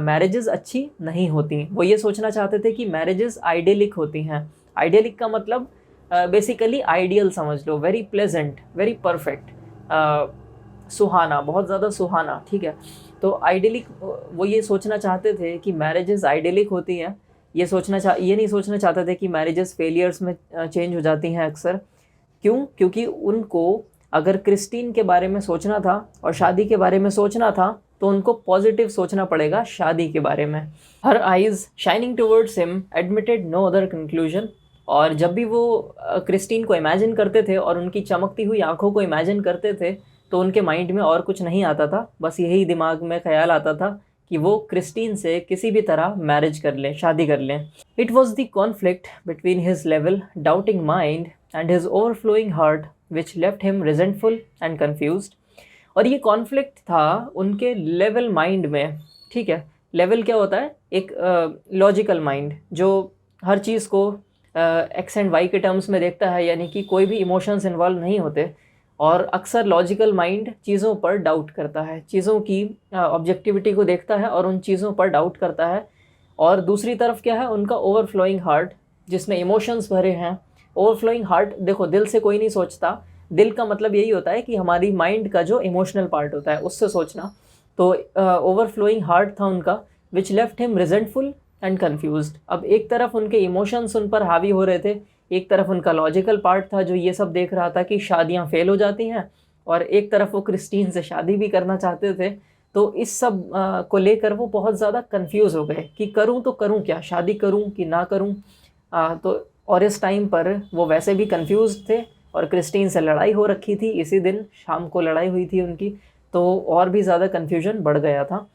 मैरिजेस अच्छी नहीं होती। वो ये सोचना चाहते थे कि मैरिजेस आइडियलिक होती हैं। आइडियलिक का मतलब बेसिकली आइडियल समझ लो, वेरी प्लेजेंट, वेरी परफेक्ट, सुहाना, बहुत ज़्यादा सुहाना, ठीक है। तो आइडियलिक, वो ये सोचना चाहते थे कि मैरिजेस आइडियलिक होती हैं। ये नहीं सोचना चाहते थे कि मैरिजेस फेलियर्स में चेंज हो जाती हैं अक्सर। क्यों? क्योंकि उनको अगर क्रिस्टीन के बारे में सोचना था और शादी के बारे में सोचना था, तो उनको पॉजिटिव सोचना पड़ेगा शादी के बारे में। Her eyes shining towards him admitted no other conclusion. और जब भी वो क्रिस्टीन को इमेजिन करते थे और उनकी चमकती हुई आंखों को इमेजिन करते थे, तो उनके माइंड में और कुछ नहीं आता था, बस यही दिमाग में ख्याल आता था कि वो क्रिस्टीन से किसी भी तरह मैरिज कर लें, शादी कर लें। It was the conflict between his level doubting mind and his overflowing heart which left him resentful and confused. और ये कॉन्फ्लिक्ट था उनके लेवल माइंड में, ठीक है। लेवल क्या होता है? एक लॉजिकल माइंड जो हर चीज़ को एक्स एंड वाई के टर्म्स में देखता है, यानी कि कोई भी इमोशंस इन्वॉल्व नहीं होते, और अक्सर लॉजिकल माइंड चीज़ों पर डाउट करता है, चीज़ों की ऑब्जेक्टिविटी को देखता है और उन चीज़ों पर डाउट करता है। और दूसरी तरफ क्या है, उनका ओवरफ्लोइंग हार्ट जिसमें इमोशंस भरे हैं। ओवरफ्लोइंग हार्ट, देखो दिल से कोई नहीं सोचता, दिल का मतलब यही होता है कि हमारी माइंड का जो इमोशनल पार्ट होता है उससे सोचना। तो ओवरफ्लोइंग हार्ट था उनका, विच left him resentful and confused. अब एक तरफ उनके इमोशंस उन पर हावी हो रहे थे, एक तरफ उनका लॉजिकल पार्ट था जो ये सब देख रहा था कि शादियां फेल हो जाती हैं, और एक तरफ वो क्रिस्टीन से शादी भी करना चाहते थे। तो इस सब को लेकर वो बहुत ज़्यादा कंफ्यूज हो गए कि करूं तो करूं क्या, शादी करूं कि ना करूं। तो और इस टाइम पर वो वैसे भी कंफ्यूज थे, और क्रिस्टीन से लड़ाई हो रखी थी, इसी दिन शाम को लड़ाई हुई थी उनकी, तो और भी ज़्यादा कन्फ्यूजन बढ़ गया था।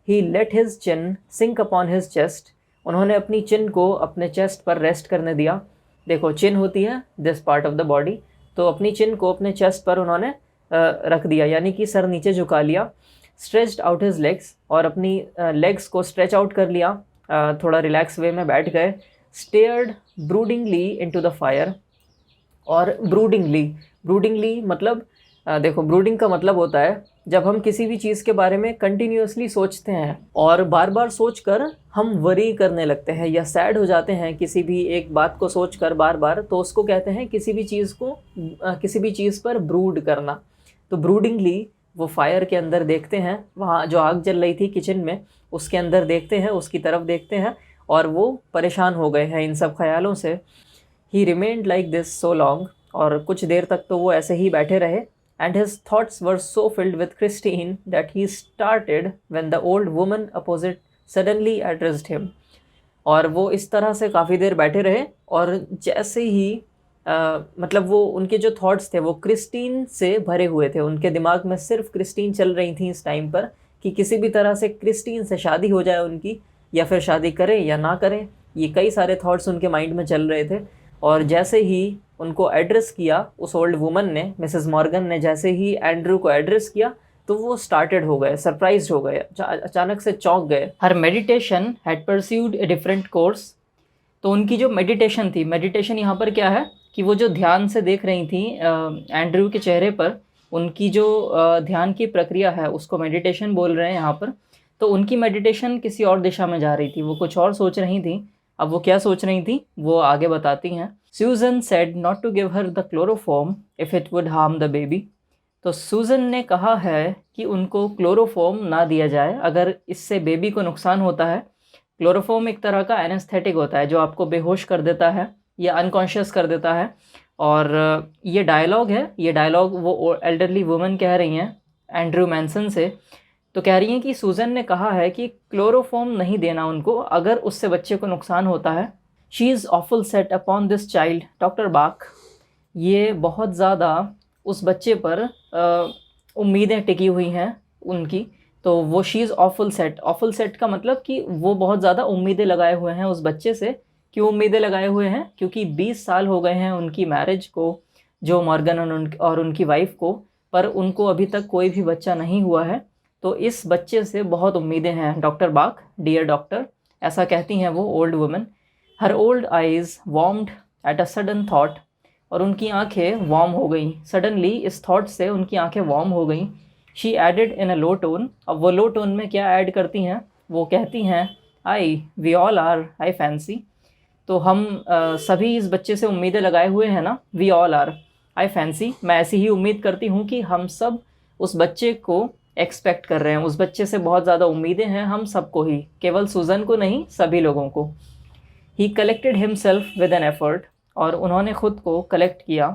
ही लेट हिज चिन सिंक अपॉन हिज चेस्ट। उन्होंने अपनी चिन को अपने चेस्ट पर रेस्ट करने दिया। देखो चिन होती है this part of the body, तो अपनी चिन को अपने चेस्ट पर उन्होंने रख दिया, यानी कि सर नीचे झुका लिया। स्ट्रेच्ड आउट हिज लेग्स, और अपनी लेग्स को स्ट्रेच आउट कर लिया, थोड़ा रिलैक्स वे में बैठ गए। स्टेयर्ड ब्रूडिंगली इनटू द फायर, और ब्रूडिंगली मतलब देखो ब्रूडिंग का मतलब होता है जब हम किसी भी चीज़ के बारे में कंटिन्यूअसली सोचते हैं और बार बार सोचकर हम वरी करने लगते हैं या सैड हो जाते हैं किसी भी एक बात को सोचकर बार बार, तो उसको कहते हैं किसी भी चीज़ पर ब्रूड करना। तो ब्रूडिंगली वो फायर के अंदर देखते हैं, वहाँ जो आग जल रही थी किचन में उसके अंदर देखते हैं, उसकी तरफ देखते हैं, और वो परेशान हो गए हैं इन सब ख्यालों से। ही remained like this so long, और कुछ देर तक तो वो ऐसे ही बैठे रहे। And his thoughts were so filled with Christine that he started when the old woman opposite suddenly addressed him. और वो इस तरह से काफ़ी देर बैठे रहे, और जैसे ही मतलब वो उनके जो थॉट्स थे वो क्रिस्टीन से भरे हुए थे, उनके दिमाग में सिर्फ क्रिस्टीन चल रही थी इस टाइम पर, कि किसी भी तरह से क्रिस्टीन से शादी हो जाए उनकी, या फिर शादी करें या ना करें। ये कई सारे थॉट्स उनके माइंड में चल रहे थे। और जैसे ही उनको एड्रेस किया उस ओल्ड वुमन ने, मिसेस मॉर्गन ने जैसे ही एंड्रू को एड्रेस किया, तो वो स्टार्टेड हो गए, सरप्राइज हो गए, अचानक से चौंक गए। Her meditation had pursued a different course. तो उनकी जो मेडिटेशन थी, मेडिटेशन यहाँ पर क्या है कि वो जो ध्यान से देख रही थी एंड्रू के चेहरे पर, उनकी जो ध्यान की प्रक्रिया है उसको मेडिटेशन बोल रहे हैं यहाँ पर। तो उनकी मेडिटेशन किसी और दिशा में जा रही थी, वो कुछ और सोच रही थी। अब वो क्या सोच रही थी वो आगे बताती हैं। Susan said not to give her the chloroform if it would harm the baby. तो सूजन ने कहा है कि उनको क्लोरोफॉर्म ना दिया जाए अगर इससे बेबी को नुकसान होता है। क्लोरोफॉर्म एक तरह का एनेस्थेटिक होता है जो आपको बेहोश कर देता है या अनकॉन्शियस कर देता है। और ये डायलॉग है, ये डायलॉग वो एल्डरली वुमन कह रही हैं एंड्रू मैनसन से। तो कह रही हैं कि सूजन ने कहा है कि क्लोरोफॉर्म नहीं देना उनको अगर उससे बच्चे को नुकसान होता है। She is awful set upon this child doctor बाक। ये बहुत ज़्यादा उस बच्चे पर उम्मीदें टिकी हुई हैं उनकी। तो वो शी इज़ ऑफुल सेट का मतलब कि वो बहुत ज़्यादा उम्मीदें लगाए हुए हैं उस बच्चे से। क्यों उम्मीदें लगाए हुए हैं? क्योंकि 20 साल हो गए हैं उनकी मैरिज को, जो मॉर्गन और उनकी वाइफ को, पर उनको अभी तक कोई भी बच्चा नहीं हुआ है। तो इस बच्चे से बहुत उम्मीदें हैं डॉक्टर बाक, डियर डॉक्टर, ऐसा कहती हैं वो old woman. Her old eyes warmed at a sudden thought, और उनकी आंखें वार्म हो गई सडनली, इस थॉट से उनकी आंखें वार्म हो गई। She added in a low tone. अब वो लो टोन में क्या ऐड करती हैं? वो कहती हैं we all are, I fancy. तो हम सभी इस बच्चे से उम्मीदें लगाए हुए हैं ना, we all are, I fancy, मैं ऐसी ही उम्मीद करती हूँ कि हम सब उस बच्चे को एक्सपेक्ट कर रहे हैं, उस बच्चे से बहुत ज़्यादा उम्मीदें हैं हम सबको ही, केवल सूजन को नहीं सभी लोगों को। ही collected himself with an effort, और उन्होंने ख़ुद को कलेक्ट किया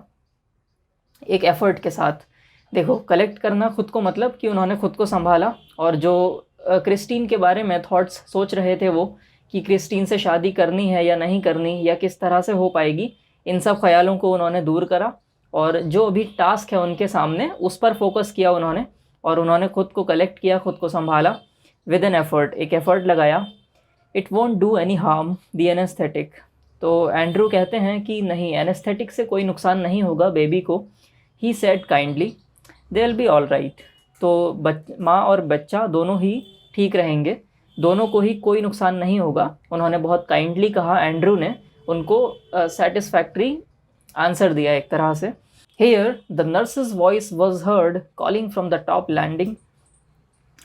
एक एफ़र्ट के साथ। देखो कलेक्ट करना खुद को मतलब कि उन्होंने खुद को संभाला, और जो क्रिस्टीन के बारे में थॉट्स सोच रहे थे वो, कि क्रिस्टीन से शादी करनी है या नहीं करनी या किस तरह से हो पाएगी, इन सब ख्यालों को उन्होंने दूर करा, और जो अभी टास्क है उनके सामने उस पर फोकस किया उन्होंने, और उन्होंने खुद को कलेक्ट किया, खुद को संभाला विद एन एफर्ट, एक एफ़र्ट लगाया। It won't do any harm the anaesthetic. तो एंड्रू कहते हैं कि नहीं, एनेस्थेटिक से कोई नुकसान नहीं होगा बेबी को। He said kindly they will be all right. तो माँ और बच्चा दोनों ही ठीक रहेंगे, दोनों को ही कोई नुकसान नहीं होगा। उन्होंने बहुत काइंडली कहा एंड्रू ने, उनको सेटिस्फैक्ट्री आंसर दिया एक तरह से। Here the nurse's voice was heard calling from the top landing.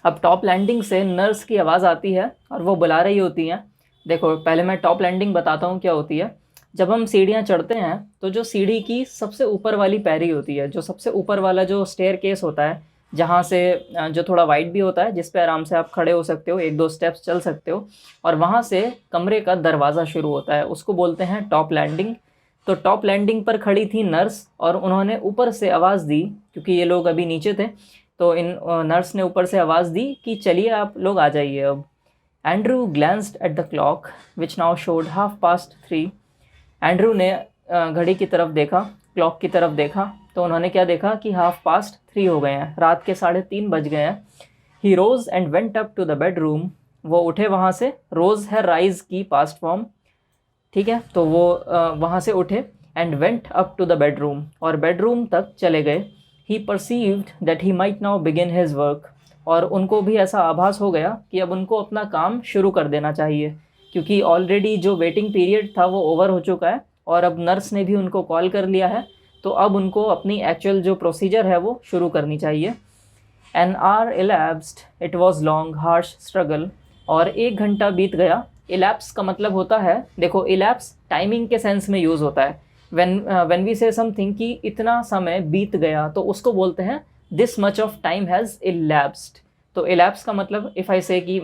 अब टॉप लैंडिंग से नर्स की आवाज़ आती है और वो बुला रही होती हैं। देखो पहले मैं टॉप लैंडिंग बताता हूँ क्या होती है। जब हम सीढ़ियाँ चढ़ते हैं तो जो सीढ़ी की सबसे ऊपर वाली पैरी होती है, जो सबसे ऊपर वाला जो स्टेयर केस होता है, जहाँ से जो थोड़ा वाइड भी होता है, जिस पे आराम से आप खड़े हो सकते हो, 1-2 स्टेप्स चल सकते हो, और वहाँ से कमरे का दरवाज़ा शुरू होता है, उसको बोलते हैं टॉप लैंडिंग। तो टॉप लैंडिंग पर खड़ी थी नर्स और उन्होंने ऊपर से आवाज़ दी, क्योंकि ये लोग अभी नीचे थे, तो इन नर्स ने ऊपर से आवाज़ दी कि चलिए आप लोग आ जाइए अब। Andrew glanced at the clock which now showed 3:30। Andrew ने घड़ी की तरफ देखा, क्लॉक की तरफ देखा, तो उन्होंने क्या देखा कि 3:30 हो गए हैं, रात के 3:30 बज गए हैं। He rose and went up to the bedroom. वो उठे वहाँ से, रोज़ है राइज़ की पास्ट फॉर्म, ठीक है, तो वो वहाँ से उठे, and went up to the bedroom, और बेडरूम तक चले गए। He perceived that he might now begin his work. और उनको भी ऐसा आभास हो गया कि अब उनको अपना काम शुरू कर देना चाहिए, क्योंकि ऑलरेडी जो वेटिंग पीरियड था वो ओवर हो चुका है और अब नर्स ने भी उनको कॉल कर लिया है, तो अब उनको अपनी एक्चुअल जो प्रोसीजर है वो शुरू करनी चाहिए। An hour elapsed, it was long, harsh struggle। और 1 घंटा बीत गया। elapse का मतलब होता है, देखो elapse टाइमिंग के सेंस में यूज़ होता है। when we say something कि इतना समय बीत गया, तो उसको बोलते हैं this much of time has elapsed। तो elapse का मतलब if I say कि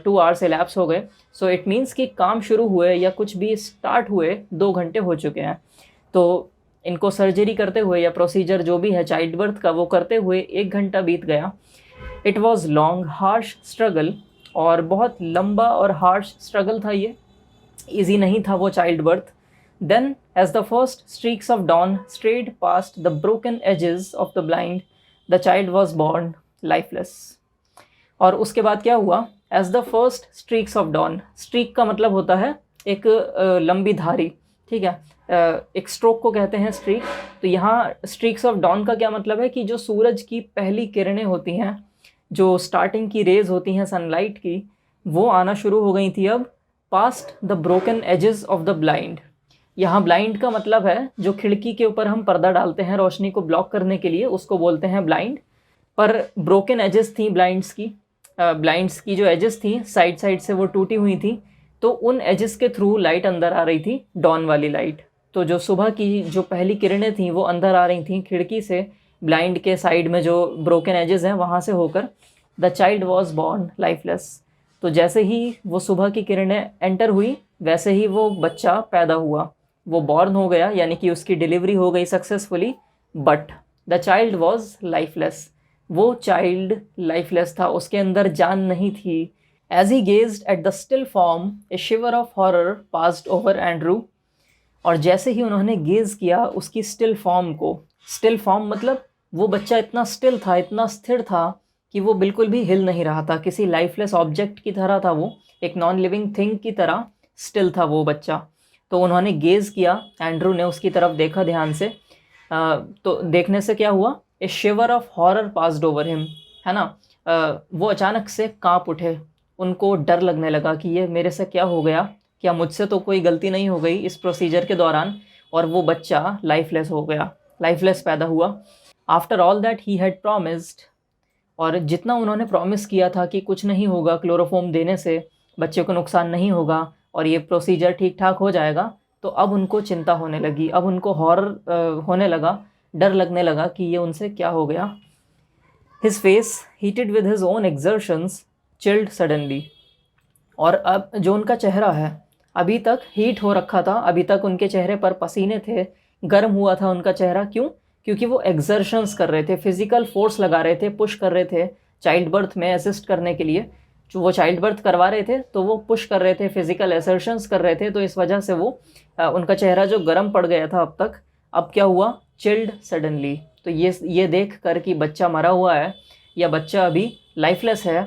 2 hours elapse हो गए, so it means कि काम शुरू हुए या कुछ भी स्टार्ट हुए 2 घंटे हो चुके हैं। तो इनको सर्जरी करते हुए या प्रोसीजर जो भी है चाइल्ड बर्थ का वो करते हुए 1 घंटा बीत गया। It was long harsh struggle, और बहुत लंबा और हार्श स्ट्रगल था ये, ईजी नहीं था वो child birth. Then as the first streaks of dawn strayed past the broken edges of the blind, the child was born lifeless. और उसके बाद क्या हुआ, as the first streaks of dawn, streak का मतलब होता है एक लंबी धारी, ठीक है, एक स्ट्रोक को कहते हैं स्ट्रीक। तो यहाँ स्ट्रीक्स ऑफ डॉन का क्या मतलब है कि जो सूरज की पहली किरणें होती हैं, जो स्टार्टिंग की रेज होती हैं सनलाइट की, वो आना शुरू हो गई थी अब past the broken edges of the blind. यहाँ ब्लाइंड का मतलब है जो खिड़की के ऊपर हम पर्दा डालते हैं रोशनी को ब्लॉक करने के लिए, उसको बोलते हैं ब्लाइंड। पर ब्रोकन एजेस थी ब्लाइंड्स की जो एजेस थी साइड साइड से वो टूटी हुई थी, तो उन एजेस के थ्रू लाइट अंदर आ रही थी, डॉन वाली लाइट। तो जो सुबह की जो पहली किरणें थीं वो अंदर आ रही थीं खिड़की से, ब्लाइंड के साइड में जो ब्रोकन एजेस हैं वहाँ से होकर। The child was born lifeless. तो जैसे ही वो सुबह की किरणें एंटर हुई, वैसे ही वो बच्चा पैदा हुआ, वो बॉर्न हो गया, यानी कि उसकी डिलीवरी हो गई successfully. But the child was lifeless, वो चाइल्ड लाइफलेस था, उसके अंदर जान नहीं थी। As he gazed at the still form a shiver of horror passed over Andrew. और जैसे ही उन्होंने गेज़ किया उसकी स्टिल फॉर्म को, स्टिल फॉर्म मतलब वो बच्चा इतना स्टिल था, इतना स्थिर था कि वो बिल्कुल भी हिल नहीं रहा था, किसी लाइफलेस ऑब्जेक्ट की तरह था वो, एक नॉन लिविंग थिंग की तरह स्टिल था वो बच्चा। तो उन्होंने गेज़ किया, एंड्रू ने उसकी तरफ देखा ध्यान से, तो देखने से क्या हुआ, a shiver of horror passed over him, है ना। वो अचानक से काँप उठे, उनको डर लगने लगा कि ये मेरे से क्या हो गया, क्या मुझसे तो कोई गलती नहीं हो गई इस प्रोसीजर के दौरान, और वो बच्चा लाइफलेस हो गया, लाइफलेस पैदा हुआ। After all that he had promised, और जितना उन्होंने प्रॉमिस किया था कि कुछ नहीं होगा, क्लोरोफॉर्म देने से बच्चे को नुकसान नहीं होगा और ये प्रोसीजर ठीक ठाक हो जाएगा, तो अब उनको चिंता होने लगी, अब उनको हॉरर होने लगा, डर लगने लगा कि ये उनसे क्या हो गया। His face heated with his own exertions chilled suddenly. और अब जो उनका चेहरा है अभी तक हीट हो रखा था, अभी तक उनके चेहरे पर पसीने थे, गर्म हुआ था उनका चेहरा। क्यों? क्योंकि वो एक्सर्शंस कर रहे थे, फिजिकल फोर्स लगा रहे थे, पुश कर रहे थे चाइल्ड बर्थ में असिस्ट करने के लिए। जो वो चाइल्ड बर्थ करवा रहे थे तो वो पुश कर रहे थे, फिजिकल एक्सर्शंस कर रहे थे, तो इस वजह से वो उनका चेहरा जो गर्म पड़ गया था अब तक, अब क्या हुआ, चिल्ड सडनली। तो ये देख कर कि बच्चा मरा हुआ है या बच्चा अभी लाइफलेस है,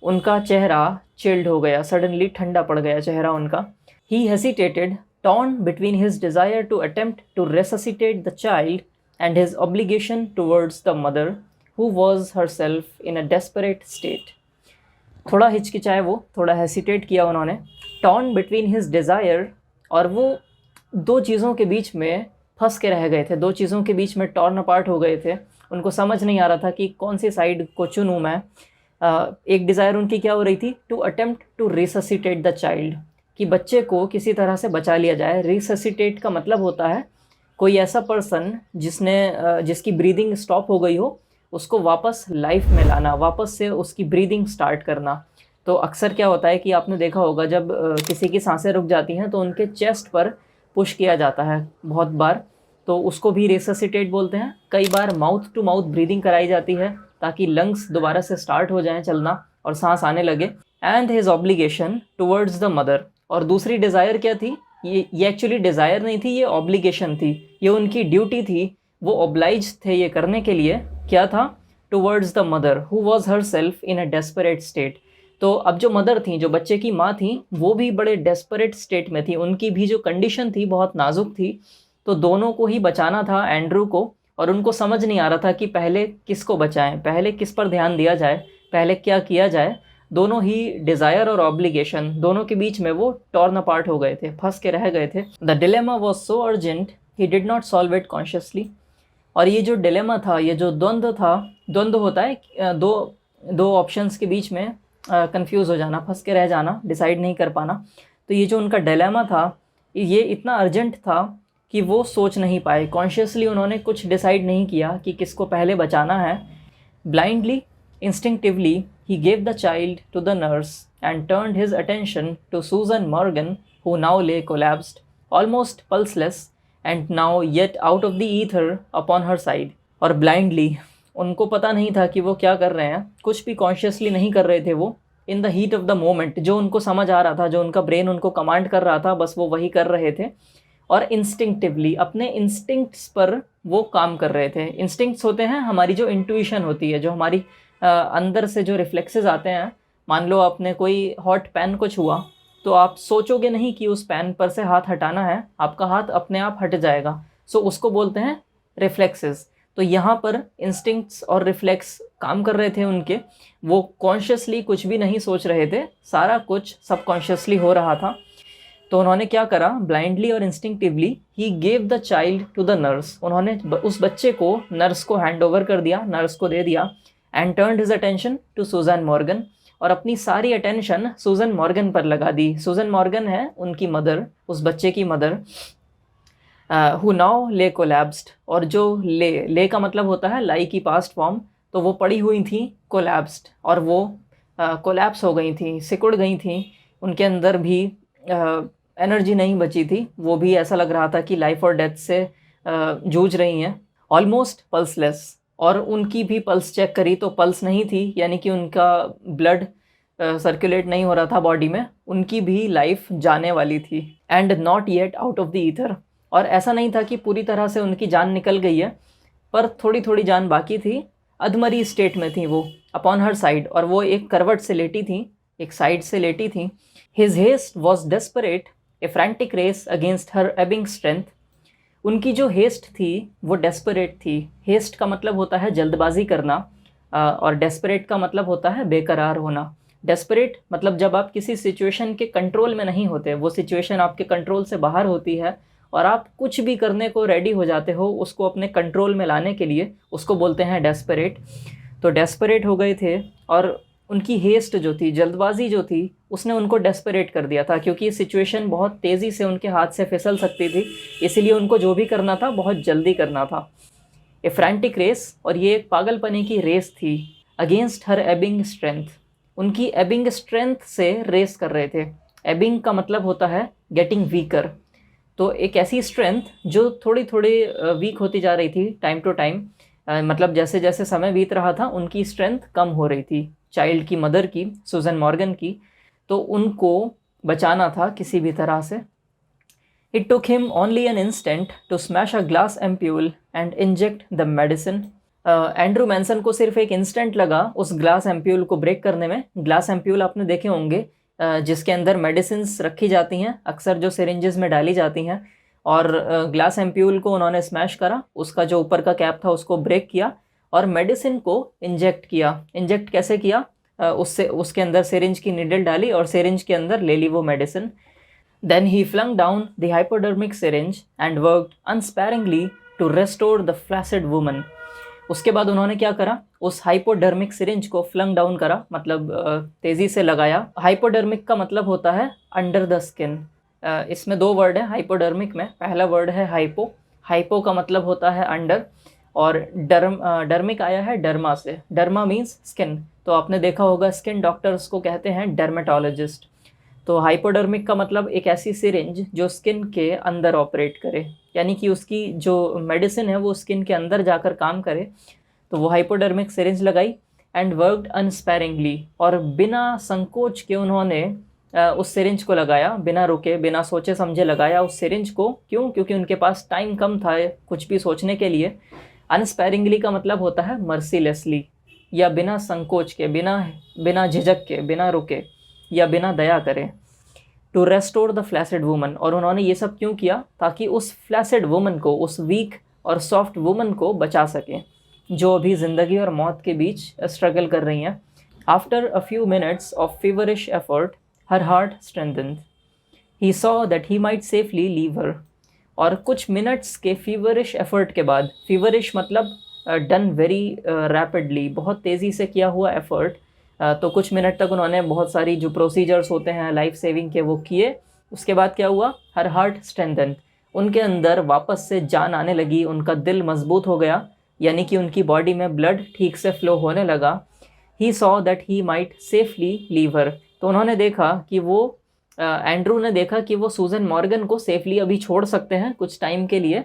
उनका चेहरा चिल्ड हो गया, सडनली ठंडा पड़ गया चेहरा उनका। ही हेसिटेटेड, torn between his desire to attempt to resuscitate the child and his obligation towards the mother who was herself in a desperate state। थोड़ा हिचकिचाए वो, थोड़ा हेसिटेट किया उन्होंने। torn between his desire, और वो दो चीज़ों के बीच में फंस के रह गए थे, दो चीज़ों के बीच में टॉर्न अपार्ट हो गए थे। उनको समझ नहीं आ रहा था कि कौन सी साइड को चुनूँ मैं। एक डिज़ायर उनकी क्या हो रही थी, to attempt to resuscitate the child, कि बच्चे को किसी तरह से बचा लिया जाए। रिससिटेट का मतलब होता है कोई ऐसा पर्सन जिसकी ब्रीदिंग स्टॉप हो गई हो, उसको वापस लाइफ में लाना, वापस से उसकी ब्रीदिंग स्टार्ट करना। तो अक्सर क्या होता है कि आपने देखा होगा, जब किसी की सांसें रुक जाती हैं तो उनके चेस्ट पर पुश किया जाता है बहुत बार, तो उसको भी रिससिटेट बोलते हैं। कई बार माउथ टू माउथ ब्रीदिंग कराई जाती है ताकि लंग्स दोबारा से स्टार्ट हो जाएं चलना और सांस आने लगे। And his obligation towards the mother, और दूसरी डिज़ायर क्या थी, ये एक्चुअली डिज़ायर नहीं थी, ये ऑब्लिगेशन थी, ये उनकी ड्यूटी थी। वो ऑब्लाइज थे ये करने के लिए। क्या था, towards the mother who was her self in a desperate state. तो अब जो मदर थी, जो बच्चे की माँ थी, वो भी बड़े डेस्परेट स्टेट में थी, उनकी भी जो कंडीशन थी बहुत नाजुक थी। तो दोनों को ही बचाना था, एंड्रू को, और उनको समझ नहीं आ रहा था कि पहले किसको बचाएं, पहले किस पर ध्यान दिया जाए, पहले क्या किया जाए। दोनों ही डिज़ायर और ऑब्लिगेशन, दोनों के बीच में वो टॉर्न अपार्ट हो गए थे, फंस के रह गए थे। The dilemma was so urgent he did not solve it consciously. और ये जो डिलेमा था, ये जो द्वंद्व था, द्वंद्व होता है दो ऑप्शंस के बीच में कंफ्यूज हो जाना, फंस के रह जाना, डिसाइड नहीं कर पाना। तो ये जो उनका डिलेमा था, ये इतना अर्जेंट था कि वो सोच नहीं पाए, कॉन्शियसली उन्होंने कुछ डिसाइड नहीं किया कि किसको पहले बचाना है। Blindly, instinctively, he gave the child to the nurse and turned his attention to Susan Morgan, who now lay collapsed, almost pulseless and now yet out of the ether upon her side. और blindly, उनको पता नहीं था कि वो क्या कर रहे हैं, कुछ भी कॉन्शियसली नहीं कर रहे थे वो। In the heat of the moment, जो उनको समझ आ रहा था, जो उनका ब्रेन उनको कमांड कर रहा था, बस वो वही कर रहे थे। और इंस्टिंक्टिवली, अपने इंस्टिंक्ट्स पर वो काम कर रहे थे। इंस्टिंक्ट्स होते हैं हमारी जो इंट्यूशन होती है, जो हमारी अंदर से जो रिफ्लेक्सेस आते हैं। मान लो आपने कोई हॉट पैन को छुआ, तो आप सोचोगे नहीं कि उस पैन पर से हाथ हटाना है, आपका हाथ अपने आप हट जाएगा। सो उसको बोलते हैं रिफ्लेक्सेस। तो यहाँ पर इंस्टिंक्ट्स और रिफ्लेक्स काम कर रहे थे उनके, वो कॉन्शियसली कुछ भी नहीं सोच रहे थे, सारा कुछ सबकॉन्शियसली हो रहा था। तो उन्होंने क्या करा, ब्लाइंडली और instinctively he gave the child to the nurse, उन्होंने उस बच्चे को नर्स को हैंड ओवर कर दिया, नर्स को दे दिया। And turned his attention to Susan Morgan, और अपनी सारी अटेंशन सूजन मॉर्गन पर लगा दी। सूजन मॉर्गन है उनकी मदर, उस बच्चे की mother, who now lay collapsed. और जो ले का मतलब होता है लाई की पास्ट फॉर्म, तो वो पड़ी हुई थी कोलैप्स्ड, और वो कोलैप्स हो गई थी, सिकुड़ गई थी। उनके अंदर भी एनर्जी नहीं बची थी, वो भी ऐसा लग रहा था कि लाइफ और डेथ से जूझ रही हैं। ऑलमोस्ट पल्सलेस, और उनकी भी पल्स चेक करी तो पल्स नहीं थी, यानी कि उनका ब्लड सर्कुलेट नहीं हो रहा था बॉडी में, उनकी भी लाइफ जाने वाली थी। And not yet out of the ether, और ऐसा नहीं था कि पूरी तरह से उनकी जान निकल गई है, पर थोड़ी थोड़ी जान बाकी थी, अधमरी स्टेट में थी वो। अपॉन हर साइड, और वो एक करवट से लेटी थी, एक साइड से लेटी थी। His haste was desperate, a frantic race against her ebbing strength. उनकी जो हेस्ट थी वो डेस्परेट थी। हेस्ट का मतलब होता है जल्दबाजी करना, और डेस्परेट का मतलब होता है बेकरार होना। डेस्परेट मतलब जब आप किसी सिचुएशन के कंट्रोल में नहीं होते, वो सिचुएशन आपके कंट्रोल से बाहर होती है और आप कुछ भी करने को रेडी हो जाते हो उसको अपने कंट्रोल में लाने के लिए, उसको बोलते हैं डेस्परेट। तो डेस्परेट हो गए थे, और उनकी हेस्ट जो थी, जल्दबाजी जो थी, उसने उनको डेस्परेट कर दिया था, क्योंकि सिचुएशन बहुत तेज़ी से उनके हाथ से फिसल सकती थी, इसीलिए उनको जो भी करना था बहुत जल्दी करना था। ए फ्रैंटिक रेस, और ये एक पागलपने की रेस थी। अगेंस्ट हर एबिंग स्ट्रेंथ, उनकी एबिंग स्ट्रेंथ से रेस कर रहे थे। एबिंग का मतलब होता है गेटिंग वीकर, तो एक ऐसी स्ट्रेंथ जो थोड़ी थोड़ी वीक होती जा रही थी टाइम टू टाइम, मतलब जैसे जैसे समय बीत रहा था उनकी स्ट्रेंथ कम हो रही थी, चाइल्ड की मदर की, सूजन मॉर्गन की। तो उनको बचाना था किसी भी तरह से। It took him only an instant to smash a glass ampoule and inject the medicine. Andrew Manson को सिर्फ एक इंस्टेंट लगा उस ग्लास एम्प्यूल को ब्रेक करने में। ग्लास एम्प्यूल आपने देखे होंगे, जिसके अंदर मेडिसिन्स रखी जाती हैं, अक्सर जो सिरिंजेस में डाली जाती हैं। और ग्लास एम्प्यूल को उन्होंने स्मैश करा, उसका जो ऊपर का कैप था उसको ब्रेक किया और मेडिसिन को इंजेक्ट किया। इंजेक्ट कैसे किया, उसके अंदर सिरिंज की निडल डाली और सिरिंज के अंदर ले ली वो medicine. Then he flung down the hypodermic syringe and worked unsparingly to restore the flaccid woman. उसके बाद उन्होंने क्या करा, उस हाइपोडर्मिक सिरिंज को फ्लंग डाउन करा, मतलब तेज़ी से लगाया। हाइपोडर्मिक का मतलब होता है अंडर द स्किन। इसमें दो वर्ड है हाइपोडर्मिक में। पहला वर्ड है हाइपो, हाइपो का मतलब होता है अंडर, और डर्मिक आया है डर्मा से। डर्मा मीन्स स्किन, तो आपने देखा होगा स्किन डॉक्टर्स को कहते हैं डर्मेटोलॉजिस्ट। तो हाइपोडर्मिक का मतलब एक ऐसी सिरिंज जो स्किन के अंदर ऑपरेट करे, यानी कि उसकी जो मेडिसिन है वो स्किन के अंदर जाकर काम करे। तो वो हाइपोडर्मिक सिरिंज लगाई एंड वर्कड अनस्पैरिंगली, और बिना संकोच के उन्होंने उस सिरिंज को लगाया, बिना रुके बिना सोचे समझे लगाया उस सिरिंज को। क्यों? क्योंकि उनके पास टाइम कम था कुछ भी सोचने के लिए। अनस्पैरिंगली का मतलब होता है मर्सीलेसली, या बिना संकोच के, बिना झिझक के, बिना रुके या बिना दया करे। To restore the flaccid woman, और उन्होंने ये सब क्यों किया? ताकि उस फ्लैसिड वुमन को, उस वीक और सॉफ्ट वुमन को बचा सकें जो अभी ज़िंदगी और मौत के बीच स्ट्रगल कर रही हैं। After a few minutes of feverish effort her heart strengthened, he saw that he might safely leave her. और कुछ मिनट्स के फीवरिश एफर्ट के बाद, फीवरिश मतलब डन वेरी रैपिडली, बहुत तेज़ी से किया हुआ एफर्ट, तो कुछ मिनट तक उन्होंने बहुत सारी जो प्रोसीजर्स होते हैं लाइफ सेविंग के वो किए। उसके बाद क्या हुआ? हर हार्ट स्ट्रेंथन, उनके अंदर वापस से जान आने लगी, उनका दिल मजबूत हो गया, यानी कि उनकी बॉडी में ब्लड ठीक से फ्लो होने लगा। He saw that he might safely leave her, तो उन्होंने देखा कि वो एंड्रू ने देखा कि वो सूजन मॉर्गन को सेफली अभी छोड़ सकते हैं कुछ टाइम के लिए।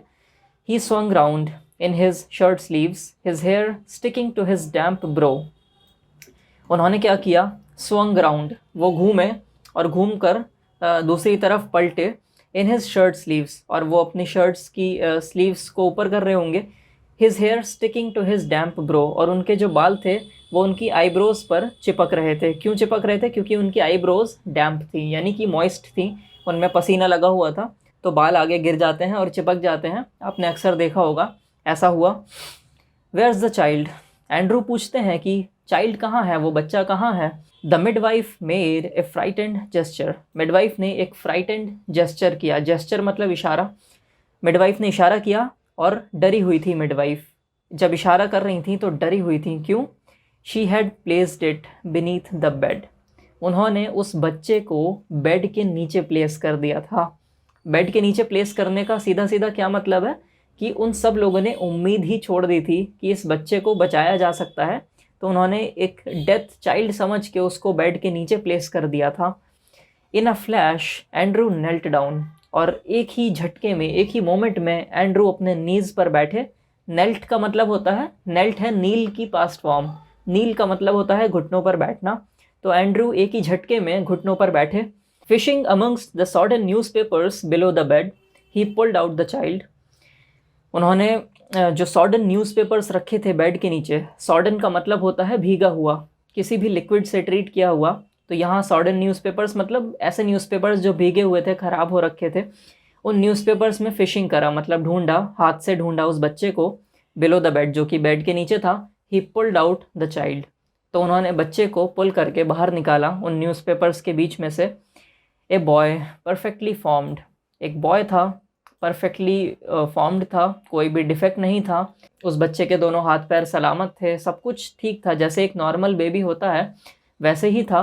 ही swung round in his shirt sleeves, his hair sticking to his damp brow. उन्होंने क्या किया? swung round, वो घूमे और घूमकर दूसरी तरफ पलटे। in his shirt sleeves, और वो अपनी शर्ट्स की स्लीव्स को ऊपर कर रहे होंगे। his hair sticking to his damp brow, और उनके जो बाल थे वो उनकी आईब्रोज पर चिपक रहे थे। क्यों चिपक रहे थे? क्योंकि उनकी आईब्रोज डैम्प थी, यानी कि मॉइस्ट थी, उनमें पसीना लगा हुआ था, तो बाल आगे गिर जाते हैं और चिपक जाते हैं। आपने अक्सर देखा होगा, ऐसा हुआ। वेयर्स द चाइल्ड, एंड्रू पूछते हैं कि चाइल्ड कहाँ है, वो बच्चा कहाँ है। The midwife made a frightened gesture, midwife ने एक फ्राइटेंड जेस्चर किया। जेस्चर मतलब इशारा। मिडवाइफ ने इशारा किया और डरी हुई थी मिडवाइफ, जब इशारा कर रही थी तो डरी हुई थी। क्यों? She had placed it beneath the bed, उन्होंने उस बच्चे को बेड के नीचे प्लेस कर दिया था। बेड के नीचे प्लेस करने का सीधा सीधा क्या मतलब है कि उन सब लोगों ने उम्मीद ही छोड़ दी थी कि इस बच्चे को बचाया जा सकता है, तो उन्होंने एक डेथ चाइल्ड समझ के उसको बेड के नीचे प्लेस कर दिया था। In a flash Andrew knelt down, और एक ही झटके में, एक ही मोमेंट में एंड्रू अपने नीज पर बैठे। नेल्ट का मतलब होता है, नेल्ट है नील की पास्ट फॉर्म, नील का मतलब होता है घुटनों पर बैठना। तो एंड्रू एक ही झटके में घुटनों पर बैठे। Fishing amongst the sodden newspapers below the bed, he pulled out the child, उन्होंने जो सॉर्डन न्यूज़पेपर्स रखे थे बेड के नीचे, सॉर्डन का मतलब होता है भीगा हुआ, किसी भी लिक्विड से ट्रीट किया हुआ, तो यहाँ सॉर्डन न्यूज़पेपर्स मतलब ऐसे न्यूज़पेपर्स जो भीगे हुए थे, ख़राब हो रखे थे, उन न्यूज़पेपर्स में फिशिंग करा, मतलब ढूंढा, हाथ से ढूंढा उस बच्चे को, बिलो द बेड, जो कि बेड के नीचे था। ही पुल्ड आउट द चाइल्ड, तो उन्होंने बच्चे को पुल करके बाहर निकाला उन न्यूज़पेपर्स के बीच में से। ए बॉय परफेक्टली फॉर्म्ड, एक बॉय था, परफेक्टली फॉर्म्ड था, कोई भी डिफेक्ट नहीं था। उस बच्चे के दोनों हाथ पैर सलामत थे, सब कुछ ठीक था, जैसे एक नॉर्मल बेबी होता है वैसे ही था।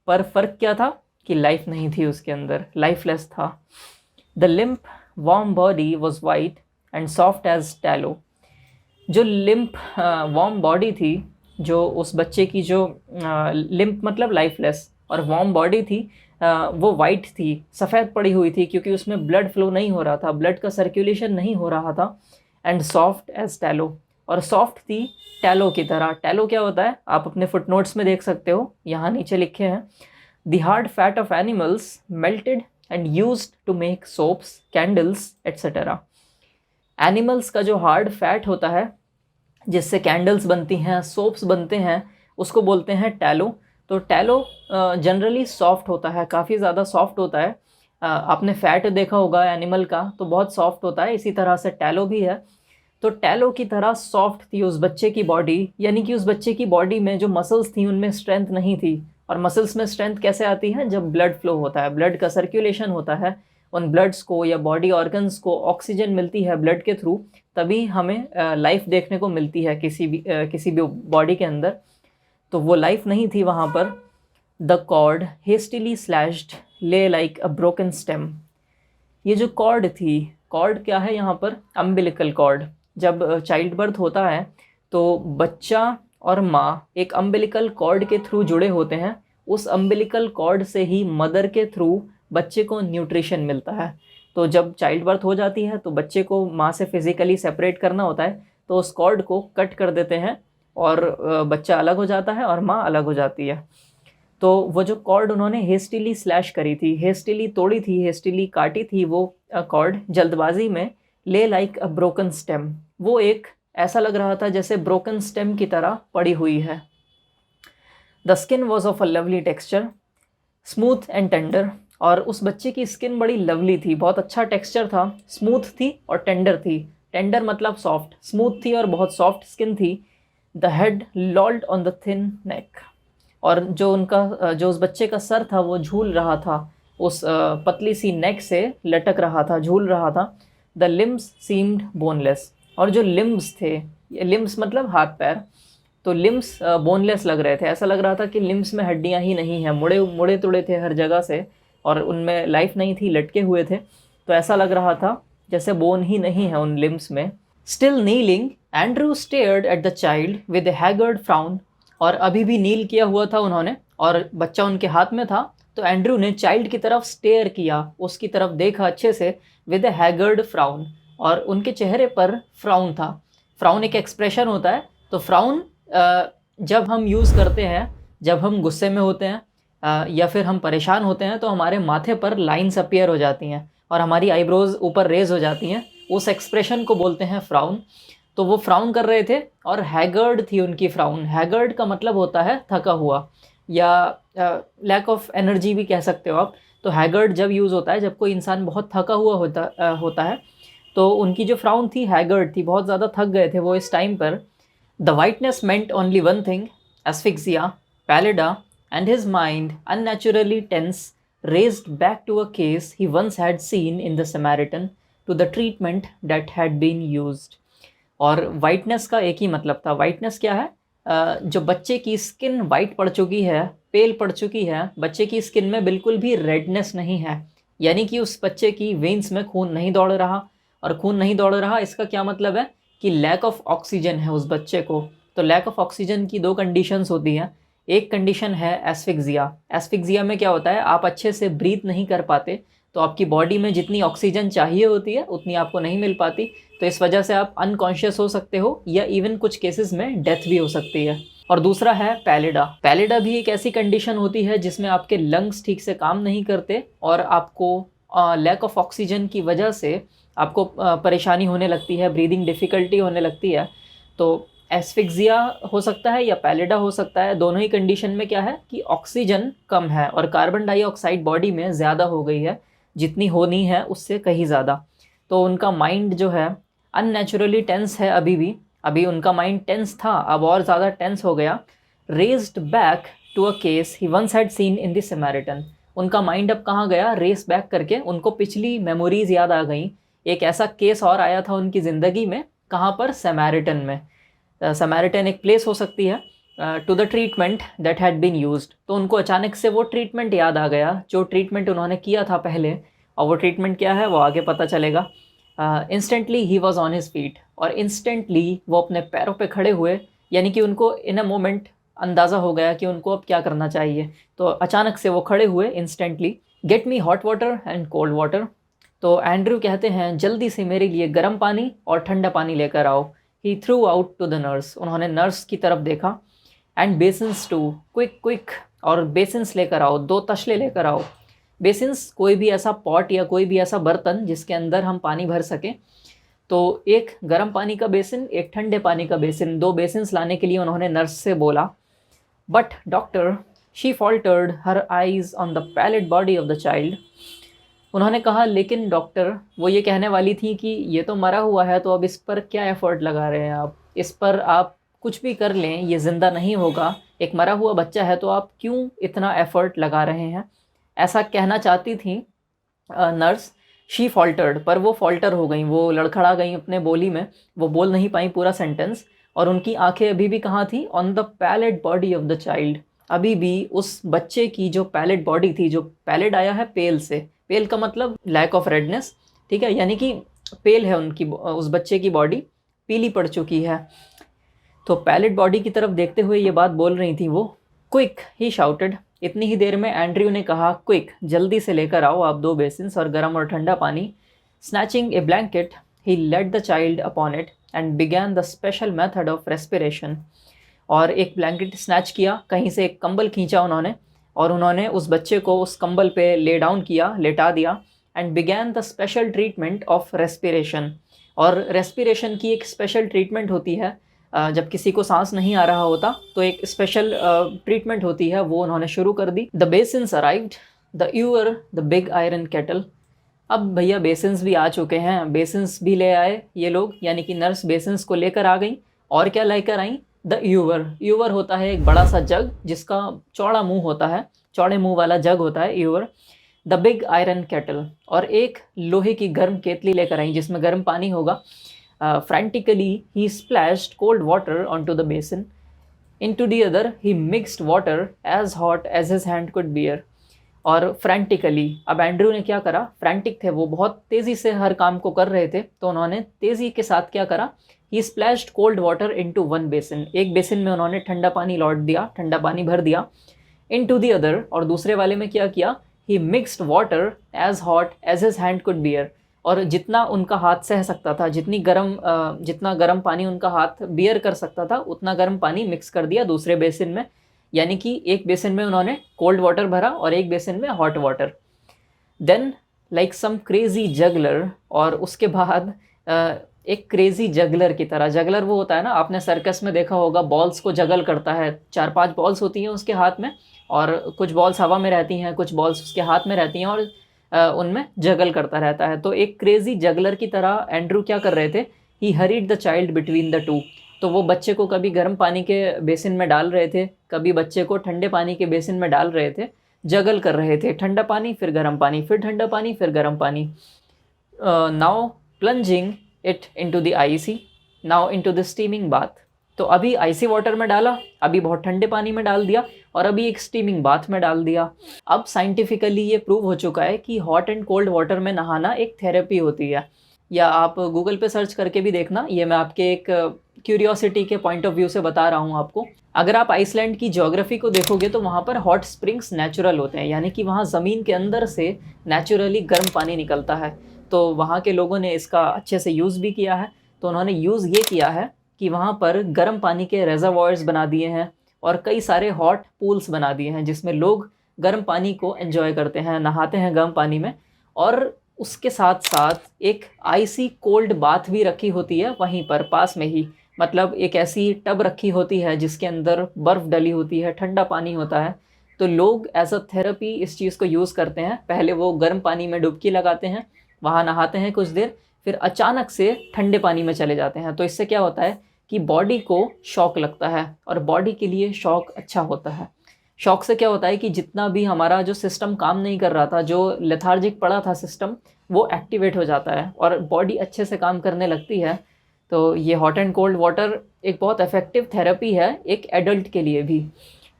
पर फ़र्क क्या था कि लाइफ नहीं थी उसके अंदर, लाइफलेस था। The limp warm body was white and soft as tallow, जो लिम्प वार्म बॉडी थी, जो उस बच्चे की, जो लिम्प मतलब लाइफलेस और वार्म बॉडी थी, वो वाइट थी, सफ़ेद पड़ी हुई थी, क्योंकि उसमें ब्लड फ्लो नहीं हो रहा था, ब्लड का सर्कुलेशन नहीं हो रहा था। एंड सॉफ्ट एज टैलो, और सॉफ्ट थी टैलो की तरह। टैलो क्या होता है आप अपने फुटनोट्स में देख सकते हो, यहाँ नीचे लिखे हैं। The hard fat of animals melted and used to make soaps, candles etcetera. Animals का जो हार्ड फैट होता है जिससे कैंडल्स बनती हैं, सोप्स बनते हैं, उसको बोलते हैं टैलो। तो टैलो जनरली सॉफ्ट होता है, काफ़ी ज़्यादा सॉफ्ट होता है। आपने फ़ैट देखा होगा एनिमल का, तो बहुत सॉफ्ट होता है, इसी तरह से टैलो भी है। तो टैलो की तरह सॉफ्ट थी उस बच्चे की बॉडी, यानी कि उस बच्चे की बॉडी में जो मसल्स थी उनमें स्ट्रेंथ नहीं थी, और मसल्स में स्ट्रेंथ कैसे आती है? जब ब्लड फ्लो होता है, ब्लड का सर्कुलेशन होता है, उन ब्लड्स को या बॉडी ऑर्गन्स को ऑक्सीजन मिलती है ब्लड के थ्रू, तभी हमें लाइफ देखने को मिलती है किसी भी बॉडी के अंदर। तो वो लाइफ नहीं थी वहाँ पर। The cord hastily slashed lay like a broken stem. ये जो कॉर्ड थी, कॉर्ड क्या है यहाँ पर? Umbilical cord. जब चाइल्ड बर्थ होता है तो बच्चा और माँ एक अम्बिलिकल कॉर्ड के थ्रू जुड़े होते हैं। उस अम्बिलिकल कॉर्ड से ही मदर के थ्रू बच्चे को न्यूट्रिशन मिलता है। तो जब चाइल्ड बर्थ हो जाती है तो बच्चे को माँ से फिज़िकली सेपरेट करना होता है, तो उस कॉर्ड को कट कर देते हैं और बच्चा अलग हो जाता है और माँ अलग हो जाती है। तो वो जो कॉर्ड उन्होंने हेस्टिली स्लैश करी थी, हेस्टिली तोड़ी थी, हेस्टिली काटी थी वो कॉर्ड जल्दबाजी में, ले लाइक अ ब्रोकन स्टेम, वो एक ऐसा लग रहा था जैसे ब्रोकन स्टेम की तरह पड़ी हुई है। The skin was of a lovely texture, smooth and tender. और उस बच्चे की स्किन बड़ी लवली थी, बहुत अच्छा टेक्सचर था, स्मूथ थी और टेंडर थी। टेंडर मतलब सॉफ्ट, स्मूथ थी और बहुत सॉफ्ट स्किन थी। The head lolled on the thin neck. और जो उस बच्चे का सर था वो झूल रहा था, उस पतली सी नेक से लटक रहा था, झूल रहा था। The limbs seemed boneless. और जो लिम्स थे, लिम्स मतलब हाथ पैर, तो लिम्स बोनलेस लग रहे थे। ऐसा लग रहा था कि लिम्स में हड्डियां ही नहीं हैं, मुड़े मुड़े तुड़े थे हर जगह से और उनमें लाइफ नहीं थी, लटके हुए थे। तो ऐसा लग रहा था जैसे बोन ही नहीं है उन लिम्स में। Still kneeling, Andrew stared at the child with A haggard frown. और अभी भी नील किया हुआ था उन्होंने और बच्चा उनके हाथ में था, तो एंड्रू ने चाइल्ड की तरफ स्टेयर किया, उसकी तरफ देखा अच्छे से, विद ए हैगर्ड फ्राउन। और उनके चेहरे पर फ्राउन था। फ्राउन एक एक्सप्रेशन होता है। तो फ्राउन जब हम यूज़ करते हैं, जब हम गुस्से में होते हैं या फिर हम परेशान होते हैं, तो हमारे माथे पर लाइन्स अपीयर हो जाती हैं और हमारी आईब्रोज ऊपर रेज हो जाती हैं। उस एक्सप्रेशन को बोलते हैं फ्राउन। तो वो फ्राउन कर रहे थे और हैगर्ड थी उनकी फ्राउन। हैगर्ड का मतलब होता है थका हुआ या लैक ऑफ एनर्जी भी कह सकते हो आप। तो हैगर्ड जब यूज़ होता है जब कोई इंसान बहुत थका हुआ होता है, तो उनकी जो फ्राउन थी हैगर्ड थी, बहुत ज़्यादा थक गए थे वो इस टाइम पर। The whiteness meant only one thing, asphyxia, pallida, and his mind, unnaturally tense, raced back to a case he once had seen in the Samaritan, to the treatment that had been used. और whiteness का एक ही मतलब था। Whiteness क्या है? जो बच्चे की स्किन वाइट पड़ चुकी है, पेल पड़ चुकी है, बच्चे की स्किन में बिल्कुल भी रेडनेस नहीं है, यानी कि उस बच्चे की वेन्स में खून नहीं दौड़ रहा। और खून नहीं दौड़ रहा इसका क्या मतलब है? कि लैक ऑफ ऑक्सीजन है उस बच्चे को। तो लैक ऑफ ऑक्सीजन की दो कंडीशंस होती हैं। एक कंडीशन है एस्फिक्सिया। एस्फिक्सिया में क्या होता है? आप अच्छे से ब्रीथ नहीं कर पाते, तो आपकी बॉडी में जितनी ऑक्सीजन चाहिए होती है उतनी आपको नहीं मिल पाती, तो इस वजह से आप अनकॉन्शियस हो सकते हो या इवन कुछ केसेस में डेथ भी हो सकती है। और दूसरा है पैलिडा। पैलिडा भी एक ऐसी कंडीशन होती है जिसमें आपके लंग्स ठीक से काम नहीं करते और आपको लैक ऑफ ऑक्सीजन की वजह से आपको परेशानी होने लगती है, ब्रीदिंग डिफ़िकल्टी होने लगती है। तो एस्फिक्सिया हो सकता है या पैलिडा हो सकता है। दोनों ही कंडीशन में क्या है कि ऑक्सीजन कम है और कार्बन डाइऑक्साइड बॉडी में ज़्यादा हो गई है, जितनी होनी है उससे कहीं ज़्यादा। तो उनका माइंड जो है अननेचुरली टेंस है अभी भी। अभी उनका माइंड टेंस था, अब और ज़्यादा टेंस हो गया। Raced back to a case he once had seen in the Samaritan. उनका माइंड अब कहाँ गया? रेस बैक करके उनको पिछली मेमोरीज याद आ गई। एक ऐसा केस और आया था उनकी ज़िंदगी में, कहाँ पर? समैरिटन में। समैरिटन एक प्लेस हो सकती है। To the treatment that had been used. तो उनको अचानक से वो ट्रीटमेंट याद आ गया जो ट्रीटमेंट उन्होंने किया था पहले। और वो ट्रीटमेंट क्या है वो आगे पता चलेगा। Instantly he was on his feet. और इंस्टेंटली वो अपने पैरों पे खड़े हुए, यानी कि उनको इन अ मोमेंट अंदाज़ा हो गया कि उनको अब क्या करना चाहिए। तो अचानक से वो खड़े हुए instantly. Get me hot water and cold water. तो एंड्रू कहते हैं जल्दी से मेरे लिए गर्म पानी और ठंडा पानी लेकर आओ। He threw out to the nurse. उन्होंने नर्स की तरफ देखा। And basins too, quick quick. और बेसिन्स लेकर आओ, 2 तशले लेकर आओ। बेसिन्स कोई भी ऐसा पॉट या कोई भी ऐसा बर्तन जिसके अंदर हम पानी भर सकें। तो एक गर्म पानी का बेसिन, एक ठंडे पानी का बेसिन, 2 बेसिन्स लाने के लिए उन्होंने नर्स से बोला। But doctor, she faltered her eyes on the pallid body of the child. उन्होंने कहा लेकिन डॉक्टर, वो ये कहने वाली थी कि ये तो मरा हुआ है, तो अब इस पर क्या एफर्ट लगा रहे हैं आप? इस पर आप कुछ भी कर लें ये ज़िंदा नहीं होगा, एक मरा हुआ बच्चा है तो आप क्यों इतना एफ़र्ट लगा रहे हैं। ऐसा कहना चाहती थी नर्स। शी फॉल्टर्ड, पर वो फॉल्टर हो गई, वो लड़खड़ा गई अपने बोली में, वो बोल नहीं पाई पूरा सेंटेंस। और उनकी आंखें अभी भी कहाँ थी, on the pallid body of the child. अभी भी उस बच्चे की जो पैलेट बॉडी थी, जो पैलेट आया है पेल से, पेल का मतलब लैक ऑफ रेडनेस, ठीक है, यानी कि पेल है उनकी, उस बच्चे की बॉडी पीली पड़ चुकी है। तो पैलेट बॉडी की तरफ देखते हुए ये बात बोल रही थी वो। क्विक, ही शाउटेड। इतनी ही देर में एंड्रयू ने कहा, क्विक, जल्दी से लेकर आओ आप 2 बेसिन्स और गर्म और ठंडा पानी। Snatching A blanket he let the child upon it and began the special method of respiration. और एक ब्लैंकेट स्नैच किया, कहीं से एक कंबल खींचा उन्होंने, और उन्होंने उस बच्चे को उस कंबल पे ले डाउन किया, लेटा दिया। And began the special treatment of respiration. और रेस्पिरेशन की एक स्पेशल ट्रीटमेंट होती है, जब किसी को सांस नहीं आ रहा होता तो एक स्पेशल ट्रीटमेंट होती है, वो उन्होंने शुरू कर दी। The basins arrived, the ewer the big iron kettle. अब भैया बेसिन्स भी आ चुके हैं, बेसिन्स भी ले आए ये लोग, यानी कि नर्स बेसिन्स को लेकर आ गई। और क्या लेकर आई, द यूअर। यूअर होता है एक बड़ा सा जग जिसका चौड़ा मुंह होता है, चौड़े मुंह वाला जग होता है your. The big iron kettle, और एक लोहे की गर्म केतली लेकर आई जिसमें गर्म पानी होगा। Frantically he splashed cold water onto the basin. Into the other he mixed water as hot as his hand could bear. और फ्रेंटिकली, अब एंड्रयू ने क्या करा, फ्रेंटिक थे वो, बहुत तेज़ी से हर काम को कर रहे थे, तो उन्होंने तेज़ी के साथ क्या करा, he splashed cold water into one basin. एक बेसिन में उन्होंने ठंडा पानी लौट दिया, ठंडा पानी भर दिया। इनटू द अदर, और दूसरे वाले में क्या किया, he mixed water as hot as his hand could bear. और जितना उनका हाथ सह सकता था, जितना गर्म पानी उनका हाथ बियर कर सकता था, उतना गर्म पानी मिक्स कर दिया दूसरे बेसिन में। यानी कि एक बेसिन में उन्होंने कोल्ड वाटर भरा और एक बेसिन में hot water. Then like some crazy juggler, और उसके बाद एक क्रेजी जगलर की तरह, जगलर वो होता है ना, आपने सर्कस में देखा होगा, बॉल्स को जगल करता है, 4-5 बॉल्स होती हैं उसके हाथ में, और कुछ बॉल्स हवा में रहती हैं, कुछ बॉल्स उसके हाथ में रहती हैं, और उनमें जगल करता रहता है। तो एक क्रेजी जगलर की तरह एंड्रयू क्या कर रहे थे, he hurried the child between the two. तो वो बच्चे को कभी गर्म पानी के बेसिन में डाल रहे थे, कभी बच्चे को ठंडे पानी के बेसिन में डाल रहे थे, जगल कर रहे थे, ठंडा पानी फिर गर्म पानी, फिर ठंडा पानी फिर गर्म पानी। Now plunging it into the IC, now into the steaming bath. तो अभी आइसी वाटर में डाला, अभी बहुत ठंडे पानी में डाल दिया, और अभी एक स्टीमिंग बाथ में डाल दिया। अब साइंटिफिकली ये प्रूव हो चुका है कि हॉट एंड कोल्ड वाटर में नहाना एक थेरेपी होती है। या आप गूगल पे सर्च करके भी देखना, ये मैं आपके एक क्यूरियोसिटी के पॉइंट ऑफ व्यू से बता रहा हूँ आपको। अगर आप आइसलैंड की ज्योग्राफी को देखोगे तो वहाँ पर हॉट स्प्रिंग्स नेचुरल होते हैं, यानी कि वहाँ ज़मीन के अंदर से नेचुरली गर्म पानी निकलता है। तो वहाँ के लोगों ने इसका अच्छे से यूज़ भी किया है। तो उन्होंने यूज़ ये किया है कि वहाँ पर गर्म पानी के रेजर्वॉयर्स बना दिए हैं और कई सारे हॉट पूल्स बना दिए हैं जिसमें लोग गर्म पानी को एंजॉय करते हैं, नहाते हैं गर्म पानी में। और उसके साथ साथ एक आइसी कोल्ड बाथ भी रखी होती है वहीं पर पास में ही, मतलब एक ऐसी टब रखी होती है जिसके अंदर बर्फ़ डली होती है, ठंडा पानी होता है। तो लोग एज अ थेरेपी इस चीज़ को यूज़ करते हैं। पहले वो गर्म पानी में डुबकी लगाते हैं, वहाँ नहाते हैं कुछ देर, फिर अचानक से ठंडे पानी में चले जाते हैं। तो इससे क्या होता है कि बॉडी को शॉक लगता है, और बॉडी के लिए शॉक अच्छा होता है। शॉक से क्या होता है कि जितना भी हमारा जो सिस्टम काम नहीं कर रहा था, जो लेथार्जिक पड़ा था सिस्टम, वो एक्टिवेट हो जाता है और बॉडी अच्छे से काम करने लगती है। तो ये हॉट एंड कोल्ड वाटर एक बहुत इफ़ेक्टिव थेरेपी है एक एडल्ट के लिए भी।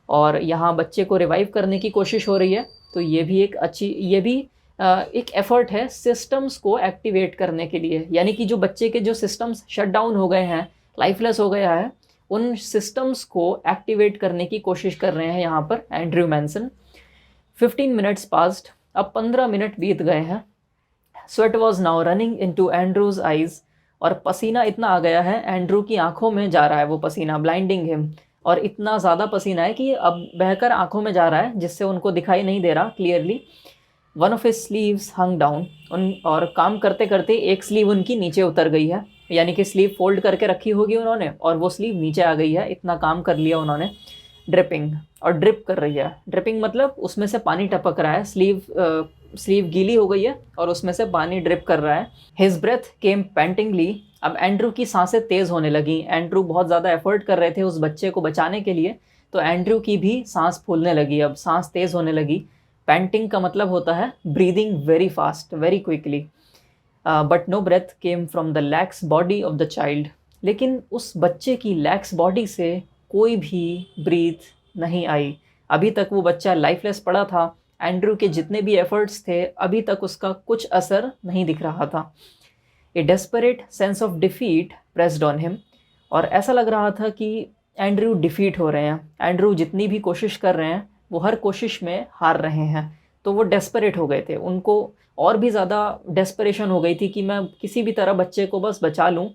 और यहाँ बच्चे को रिवाइव करने की कोशिश हो रही है, तो ये भी एक अच्छी, ये भी एक एफ़र्ट है सिस्टम्स को एक्टिवेट करने के लिए। यानी कि जो बच्चे के जो सिस्टम्स शट डाउन हो गए हैं, लाइफलेस हो गया है, उन सिस्टम्स को एक्टिवेट करने की कोशिश कर रहे हैं यहाँ पर एंड्रयू मैनसन। 15 मिनट्स पास्ट, अब 15 मिनट बीत गए हैं। Sweat was now running into Andrews eyes, और पसीना इतना आ गया है, एंड्रू की आंखों में जा रहा है वो पसीना, ब्लाइंडिंग हिम। और इतना ज़्यादा पसीना है कि अब बहकर आंखों में जा रहा है, जिससे उनको दिखाई नहीं दे रहा clearly. One of his sleeves hung down, और काम करते करते एक स्लीव उनकी नीचे उतर गई है, यानी कि स्लीव फोल्ड करके रखी होगी उन्होंने और वो स्लीव नीचे आ गई है, इतना काम कर लिया उन्होंने। ड्रिपिंग, और ड्रिप कर रही है। ड्रिपिंग मतलब उसमें से पानी टपक रहा है, स्लीव गीली हो गई है और उसमें से पानी ड्रिप कर रहा है। हिज ब्रेथ केम पैंटिंगली अब एंड्रू की सांसें तेज़ होने लगी। एंड्रू बहुत ज़्यादा एफर्ट कर रहे थे उस बच्चे को बचाने के लिए, तो एंड्रू की भी सांस फूलने लगी, अब सांस तेज़ होने लगी। पैंटिंग का मतलब होता है breathing very fast, very quickly. But no breath came from the lax body of the child. लेकिन उस बच्चे की लैक्स बॉडी से कोई भी ब्रीथ नहीं आई। अभी तक वो बच्चा लाइफलेस पड़ा था। एंड्रू के जितने भी एफर्ट्स थे अभी तक उसका कुछ असर नहीं दिख रहा था। A desperate sense of defeat pressed on him. और ऐसा लग रहा था कि एंड्रू डिफीट हो रहे हैं। एंड्रू जितनी भी कोशिश कर रहे हैं वो हर कोशिश में हार रहे हैं। तो वो डेस्परेट हो गए थे, उनको और भी ज़्यादा डेस्परेशन हो गई थी कि मैं किसी भी तरह बच्चे को बस बचा लूँ।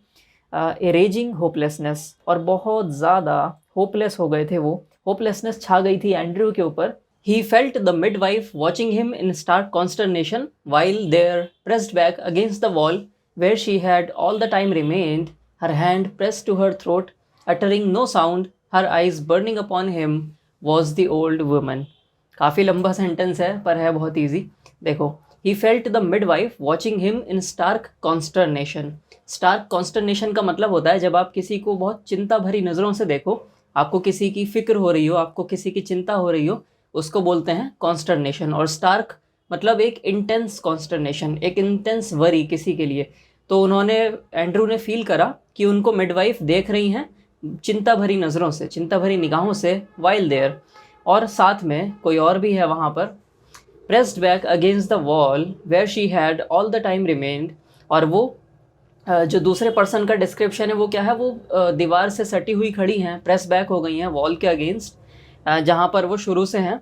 ए रेजिंग होपलेसनेस, और बहुत ज़्यादा होपलेस हो गए थे वो। होपलेसनेस छा गई थी एंड्रू के ऊपर। He felt the midwife watching him in stark consternation while there, pressed back against the wall where she had all the time remained, her hand pressed to her throat, uttering no sound, her eyes burning upon him, was the old woman. काफ़ी लंबा sentence है पर है बहुत easy. देखो, he felt the midwife watching him in stark consternation. Stark consternation का मतलब होता है जब आप किसी को बहुत चिंता भरी नज़रों से देखो, आपको किसी की फिक्र हो रही हो, आपको किसी की चिंता हो रही हो, उसको बोलते हैं कॉन्स्टर्नेशन। और स्टार्क मतलब एक इंटेंस कॉन्स्टर्नेशन, एक इंटेंस वरी किसी के लिए। तो एंड्रू ने फील करा कि उनको मिडवाइफ देख रही हैं चिंता भरी नज़रों से, चिंता भरी निगाहों से, वाइल देयर, और साथ में कोई और भी है वहाँ पर। Pressed back against the wall where she had all the time remained. और वो जो दूसरे पर्सन का डिस्क्रिप्शन है वो क्या है, वो दीवार से सटी हुई खड़ी हैं, प्रेस बैक हो गई हैं वॉल के अगेंस्ट, जहाँ पर वो शुरू से हैं,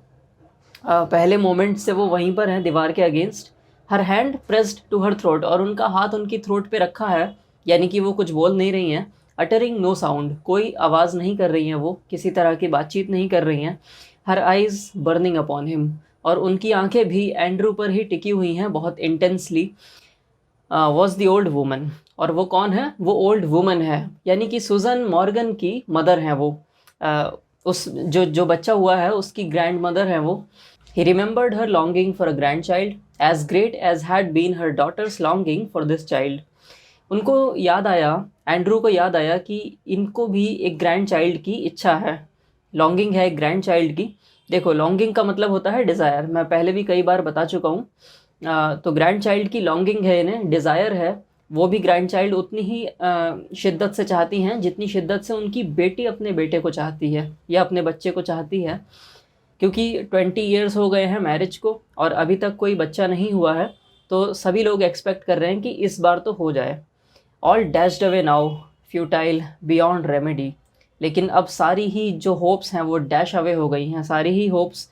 पहले मोमेंट से वो वहीं पर हैं दीवार के against. Her hand pressed to her throat, और उनका हाथ उनकी थ्रोट पे रखा है, यानी कि वो कुछ बोल नहीं रही हैं। अटरिंग नो साउंड, कोई आवाज़ नहीं कर रही हैं, वो किसी तरह की बातचीत नहीं कर रही हैं। हर आइज़ बर्निंग अपॉन हिम, और उनकी आंखें भी एंड्रू पर ही टिकी हुई हैं बहुत intensely. Was the old woman, और वो कौन है, वो ओल्ड वुमन है, यानी कि सुजन मॉर्गन की मदर हैं वो। उस जो बच्चा हुआ है उसकी ग्रैंड मदर है वो। He remembered her longing for a grandchild as great as had been her daughter's longing for this child. उनको याद आया, एंड्रू को याद आया कि इनको भी एक ग्रैंड चाइल्ड की इच्छा है, लॉन्गिंग है एक ग्रैंड चाइल्ड की। देखो, लॉन्गिंग का मतलब होता है डिज़ायर, मैं पहले भी कई बार बता चुका हूँ। तो ग्रैंड चाइल्ड की लॉन्गिंग है, इन्हें डिज़ायर है। वो भी ग्रैंड चाइल्ड उतनी ही शिद्दत से चाहती हैं जितनी शिद्दत से उनकी बेटी अपने बेटे को चाहती है या अपने बच्चे को चाहती है। क्योंकि 20 ईयर्स हो गए हैं मैरिज को और अभी तक कोई बच्चा नहीं हुआ है, तो सभी लोग एक्सपेक्ट कर रहे हैं कि इस बार तो हो जाए। All dashed away now, futile, beyond remedy. लेकिन अब सारी ही जो होप्स हैं वो डैश अवे हो गई हैं, सारी ही होप्स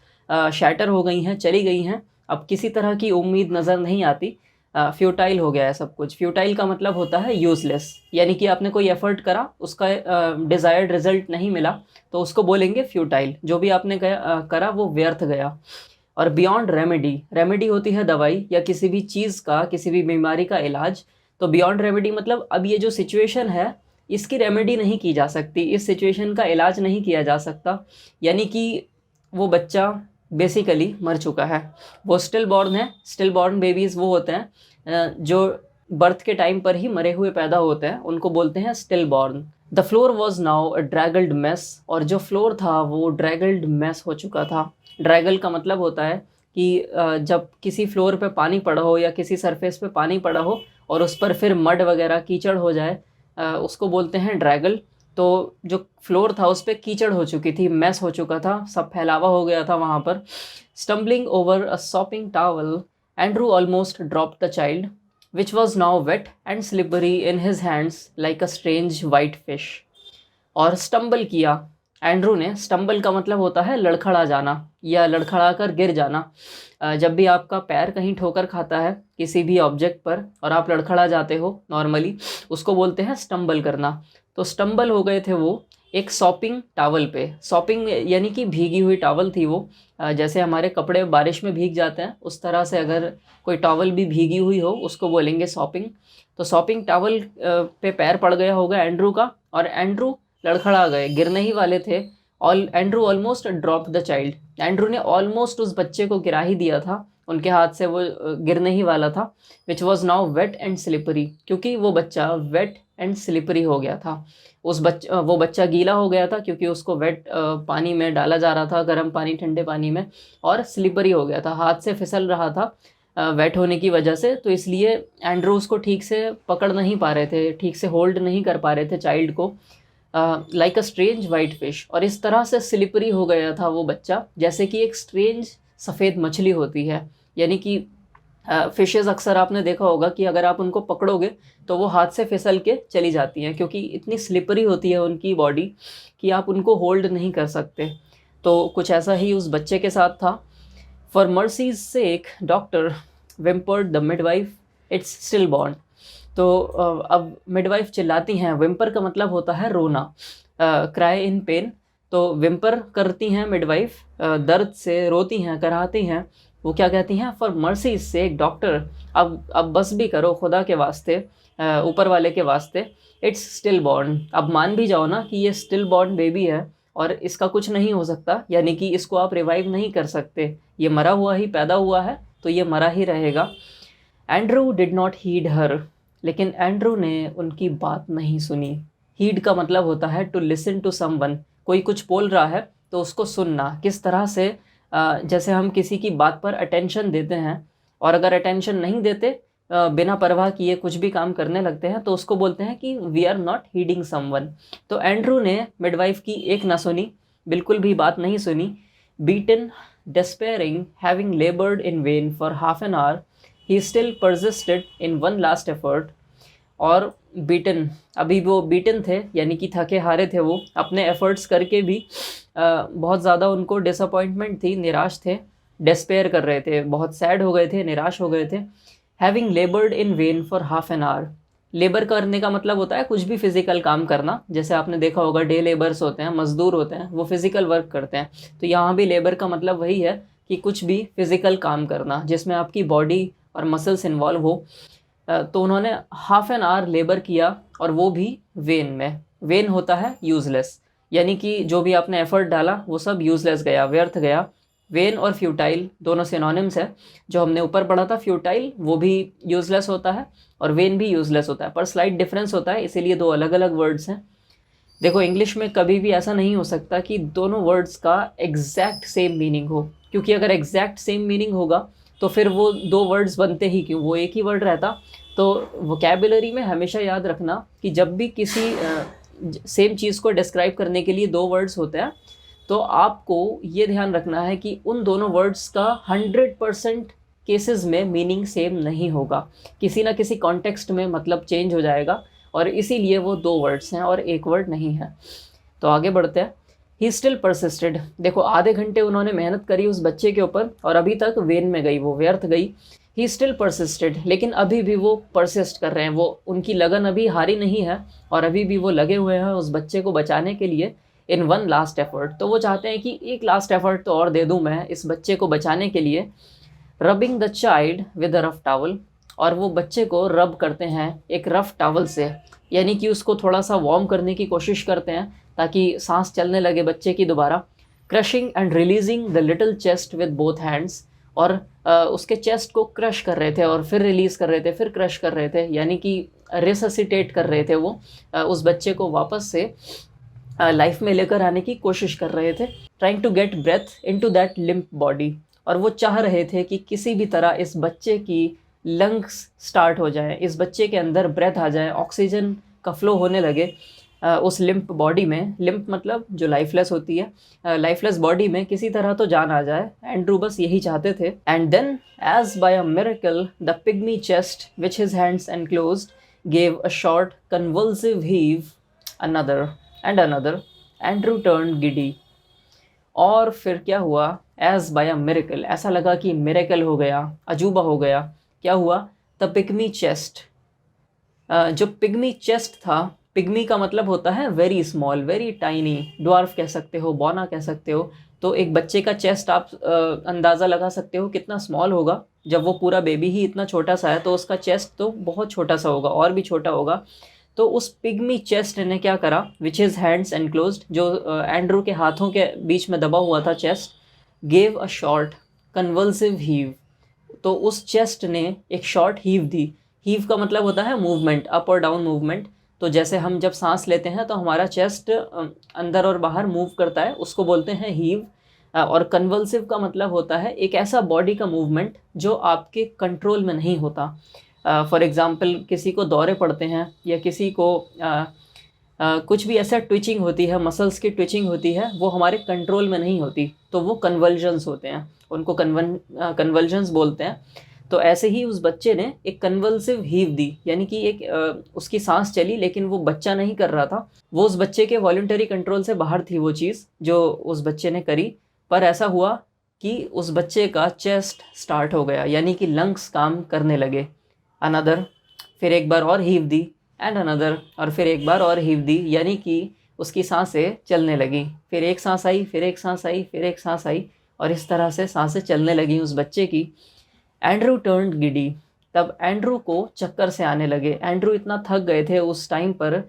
शैटर हो गई हैं, चली गई हैं। अब किसी तरह की उम्मीद नज़र नहीं आती। फ्यूटाइल हो गया है सब कुछ। फ्यूटाइल का मतलब होता है यूज़लेस, यानी कि आपने कोई एफ़र्ट करा, उसका डिज़ायर्ड रिज़ल्ट नहीं मिला, तो उसको बोलेंगे फ्यूटाइल। जो भी आपने करा वो व्यर्थ गया। और बियॉन्ड रेमेडी, रेमेडी होती है दवाई या किसी भी चीज़ का, किसी भी बीमारी का इलाज। तो बियॉन्ड रेमेडी मतलब अब ये जो सिचुएशन है इसकी रेमेडी नहीं की जा सकती, इस सिचुएशन का इलाज नहीं किया जा सकता, यानी कि वो बच्चा बेसिकली मर चुका है। वो स्टिल बॉर्न है। स्टिल बॉर्न बेबीज़ वो होते हैं जो बर्थ के टाइम पर ही मरे हुए पैदा होते हैं, उनको बोलते हैं stillborn. The floor was now a draggled mess, और जो फ्लोर था वो ड्रैगल्ड मेस हो चुका था। ड्रैगल का मतलब होता है कि जब किसी फ्लोर पे पानी पड़ा हो या किसी सरफेस पे पानी पड़ा हो और उस पर फिर मड वगैरह कीचड़ हो जाए, उसको बोलते हैं ड्रैगल। तो जो फ्लोर था उस पर कीचड़ हो चुकी थी, मैस हो चुका था, सब फैलावा हो गया था वहाँ पर। Stumbling over a sopping towel, Andrew almost dropped the child which was now wet and slippery in his hands like a strange white fish. और स्टम्बल किया एंड्रू ने। स्टम्बल का मतलब होता है लड़खड़ा जाना या लड़खड़ा कर गिर जाना। जब भी आपका पैर कहीं ठोकर खाता है किसी भी ऑब्जेक्ट पर और आप लड़खड़ा जाते हो नॉर्मली, उसको बोलते हैं स्टम्बल करना। तो स्टम्बल हो गए थे वो एक सॉपिंग टावल पे। सॉपिंग यानी कि भीगी हुई टावल थी वो। जैसे हमारे कपड़े बारिश में भीग जाते हैं उस तरह से अगर कोई टावल भी भीगी हुई हो उसको बोलेंगे सॉपिंग। तो सॉपिंग टावल पे पैर पड़ गया होगा एंड्रू का, और एंड्रू लड़खड़ा गए, गिरने ही वाले थे। Andrew almost drop the child, Andrew ने ऑलमोस्ट उस बच्चे को गिरा ही दिया था। उनके हाथ से वो गिरने ही वाला था, which was now wet and slippery, क्योंकि वो बच्चा वेट एंड स्लिपरी हो गया था। वो बच्चा गीला हो गया था क्योंकि उसको वेट पानी में डाला जा रहा था, गर्म पानी ठंडे पानी में, और स्लिपरी हो गया था, हाथ से फिसल रहा था वेट होने की वजह से। तो इसलिए एंड्रू उसको ठीक से पकड़ नहीं पा रहे थे, ठीक से होल्ड नहीं कर पा रहे थे चाइल्ड को, like a strange white fish. और इस तरह से स्लिपरी हो गया था वो बच्चा जैसे कि एक स्ट्रेंज सफ़ेद मछली होती है। यानी कि फिशेज़ अक्सर आपने देखा होगा कि अगर आप उनको पकड़ोगे तो वो हाथ से फिसल के चली जाती हैं, क्योंकि इतनी स्लिपरी होती है उनकी बॉडी कि आप उनको होल्ड नहीं कर सकते। तो कुछ ऐसा ही उस बच्चे के साथ था। For mercy's sake doctor whimpered the midwife, it's stillborn. तो अब मिडवाइफ चिल्लाती हैं, विम्पर का मतलब होता है रोना, क्राई इन पेन। तो विम्पर करती हैं मिडवाइफ, दर्द से रोती हैं, कराहती हैं। वो क्या कहती हैं, फॉर मर्सी से एक डॉक्टर, अब बस भी करो खुदा के वास्ते, ऊपर वाले के वास्ते, इट्स स्टिल बॉर्न। अब मान भी जाओ ना कि ये स्टिल बॉर्न बेबी है और इसका कुछ नहीं हो सकता, यानी कि इसको आप रिवाइव नहीं कर सकते, ये मरा हुआ ही पैदा हुआ है तो ये मरा ही रहेगा। एंड्रू डिड नॉट हीड हर, लेकिन एंड्रू ने उनकी बात नहीं सुनी। हीड का मतलब होता है टू लिसन टू समवन, कोई कुछ बोल रहा है तो उसको सुनना। किस तरह से जैसे हम किसी की बात पर अटेंशन देते हैं, और अगर अटेंशन नहीं देते, बिना परवाह किए कुछ भी काम करने लगते हैं, तो उसको बोलते हैं कि we are not heeding someone. तो एंड्रू ने मिडवाइफ की एक ना सुनी, बिल्कुल भी बात नहीं सुनी। Beaten, despairing, having labored in vain for half an hour, he still persisted in one last effort। और बीटन, अभी वो बीटन थे, यानी कि थके हारे थे वो, अपने एफर्ट्स करके भी बहुत ज़्यादा उनको डिसअपॉइंटमेंट थी, निराश थे, डेस्पेयर कर रहे थे, बहुत सैड हो गए थे, निराश हो गए थे। Having लेबर्ड in when for half an hour, labour करने का मतलब होता है कुछ भी फिजिकल काम करना, जैसे आपने देखा होगा डे लेबर्स होते हैं, मजदूर होते हैं, वो फिजिकल वर्क करते हैं। तो यहाँ भी लेबर का मतलब वही है कि कुछ भी फिजिकल काम करना जिसमें आपकी बॉडी और मसल्स इन्वॉल्व हो। तो उन्होंने हाफ एन आवर लेबर किया, और वो भी वेन में। वेन होता है यूज़लेस, यानी कि जो भी आपने एफर्ट डाला वो सब यूज़लेस गया, व्यर्थ गया। वेन और फ्यूटाइल दोनों सिनोनिम्स है। जो हमने ऊपर पढ़ा था फ्यूटाइल, वो भी यूज़लेस होता है और वेन भी यूज़लेस होता है, पर स्लाइट डिफरेंस होता है, इसीलिए दो अलग अलग वर्ड्स हैं। देखो इंग्लिश में कभी भी ऐसा नहीं हो सकता कि दोनों वर्ड्स का एग्जैक्ट सेम मीनिंग हो, क्योंकि अगर एग्जैक्ट सेम मीनिंग होगा तो फिर वो दो वर्ड्स बनते ही क्यों, वो एक ही वर्ड रहता। तो वोकैबुलरी में हमेशा याद रखना कि जब भी किसी सेम चीज़ को डिस्क्राइब करने के लिए दो वर्ड्स होते हैं, तो आपको ये ध्यान रखना है कि उन दोनों वर्ड्स का 100% केसेस में मीनिंग सेम नहीं होगा, किसी ना किसी कॉन्टेक्स्ट में मतलब चेंज हो जाएगा, और इसीलिए वो दो वर्ड्स हैं और एक वर्ड नहीं है। तो आगे बढ़ते हैं। ही स्टिल परसिस्टेड, देखो आधे घंटे उन्होंने मेहनत करी उस बच्चे के ऊपर और अभी तक वेन में गई, वो व्यर्थ गई। ही स्टिल परसिस्टेड, लेकिन अभी भी वो परसिस्ट कर रहे हैं, वो उनकी लगन अभी हारी नहीं है और अभी भी वो लगे हुए हैं उस बच्चे को बचाने के लिए, इन वन लास्ट एफर्ट। तो वो चाहते हैं कि एक लास्ट एफर्ट तो और दे दूं मैं इस बच्चे को बचाने के लिए। Rubbing the child with a rough towel, और वो बच्चे को रब करते हैं एक रफ टावल से, यानी कि उसको थोड़ा सा वार्म करने की कोशिश करते हैं ताकि सांस चलने लगे बच्चे की दोबारा। Crushing and releasing the little chest with both hands, और उसके चेस्ट को क्रश कर रहे थे और फिर रिलीज़ कर रहे थे, फिर क्रश कर रहे थे, यानी कि रिससिटेट कर रहे थे वो, उस बच्चे को वापस से लाइफ में लेकर आने की कोशिश कर रहे थे। Trying to get breath into that limp body, और वो चाह रहे थे कि किसी भी तरह इस बच्चे की लंग्स स्टार्ट हो जाए, इस बच्चे के अंदर ब्रेथ आ जाए, ऑक्सीजन का फ्लो होने लगे उस लिम्प बॉडी में। लिम्प मतलब जो लाइफलेस होती है, लाइफलेस बॉडी में किसी तरह तो जान आ जाए। एंड्रू बस यही चाहते थे। And then as by a miracle the pygmy chest which his hands enclosed gave a short convulsive heave, another and another, Andrew turned giddy. और फिर क्या हुआ, एज बाय अ मिरेकल, ऐसा लगा कि मिरेकल हो गया, अजूबा हो गया। क्या हुआ, द पिग्मी चेस्ट, जो पिग्मी चेस्ट था, पिग्मी का मतलब होता है very small, very tiny, dwarf कह सकते हो, बौना कह सकते हो। तो एक बच्चे का चेस्ट आप अंदाज़ा लगा सकते हो कितना स्मॉल होगा, जब वो पूरा बेबी ही इतना छोटा सा है तो उसका चेस्ट तो बहुत छोटा सा होगा, और भी छोटा होगा। तो उस पिग्मी चेस्ट ने क्या करा, विच इज़ हैंड्स एनक्लोज्ड, जो एंड्रू के हाथों के बीच में दबा हुआ था chest, gave a short convulsive heave, तो उस चेस्ट ने एक शॉर्ट हीव दी। हीव का मतलब होता है मूवमेंट, अप और डाउन मूवमेंट। तो जैसे हम जब सांस लेते हैं तो हमारा चेस्ट अंदर और बाहर मूव करता है, उसको बोलते हैं हीव। और कन्वल्सिव का मतलब होता है एक ऐसा बॉडी का मूवमेंट जो आपके कंट्रोल में नहीं होता। फॉर एग्ज़ाम्पल किसी को दौरे पड़ते हैं या किसी को कुछ भी ऐसा ट्विचिंग होती है, मसल्स की ट्विचिंग होती है, वो हमारे कंट्रोल में नहीं होती, तो वो कन्वल्जन्स होते हैं, उनको कन्वल्जन्स बोलते हैं। तो ऐसे ही उस बच्चे ने एक कन्वल्सिव हीव दी, यानी कि एक उसकी सांस चली लेकिन वो बच्चा नहीं कर रहा था, वो उस बच्चे के वॉलंटरी कंट्रोल से बाहर थी वो चीज़ जो उस बच्चे ने करी। पर ऐसा हुआ कि उस बच्चे का चेस्ट स्टार्ट हो गया, यानी कि लंग्स काम करने लगे। अनदर, फिर एक बार और हीव दी, एंड अनदर, और फिर एक बार और हीव दी, यानी कि उसकी सांसें चलने लगी। फिर एक सांस आई, फिर एक सांस आई, फिर एक सांस आई, और इस तरह से सांसें चलने लगी उस बच्चे की। एंड्रू टर्न्ड गिडी, तब एंड्रू को चक्कर से आने लगे। एंड्रू इतना थक गए थे उस टाइम पर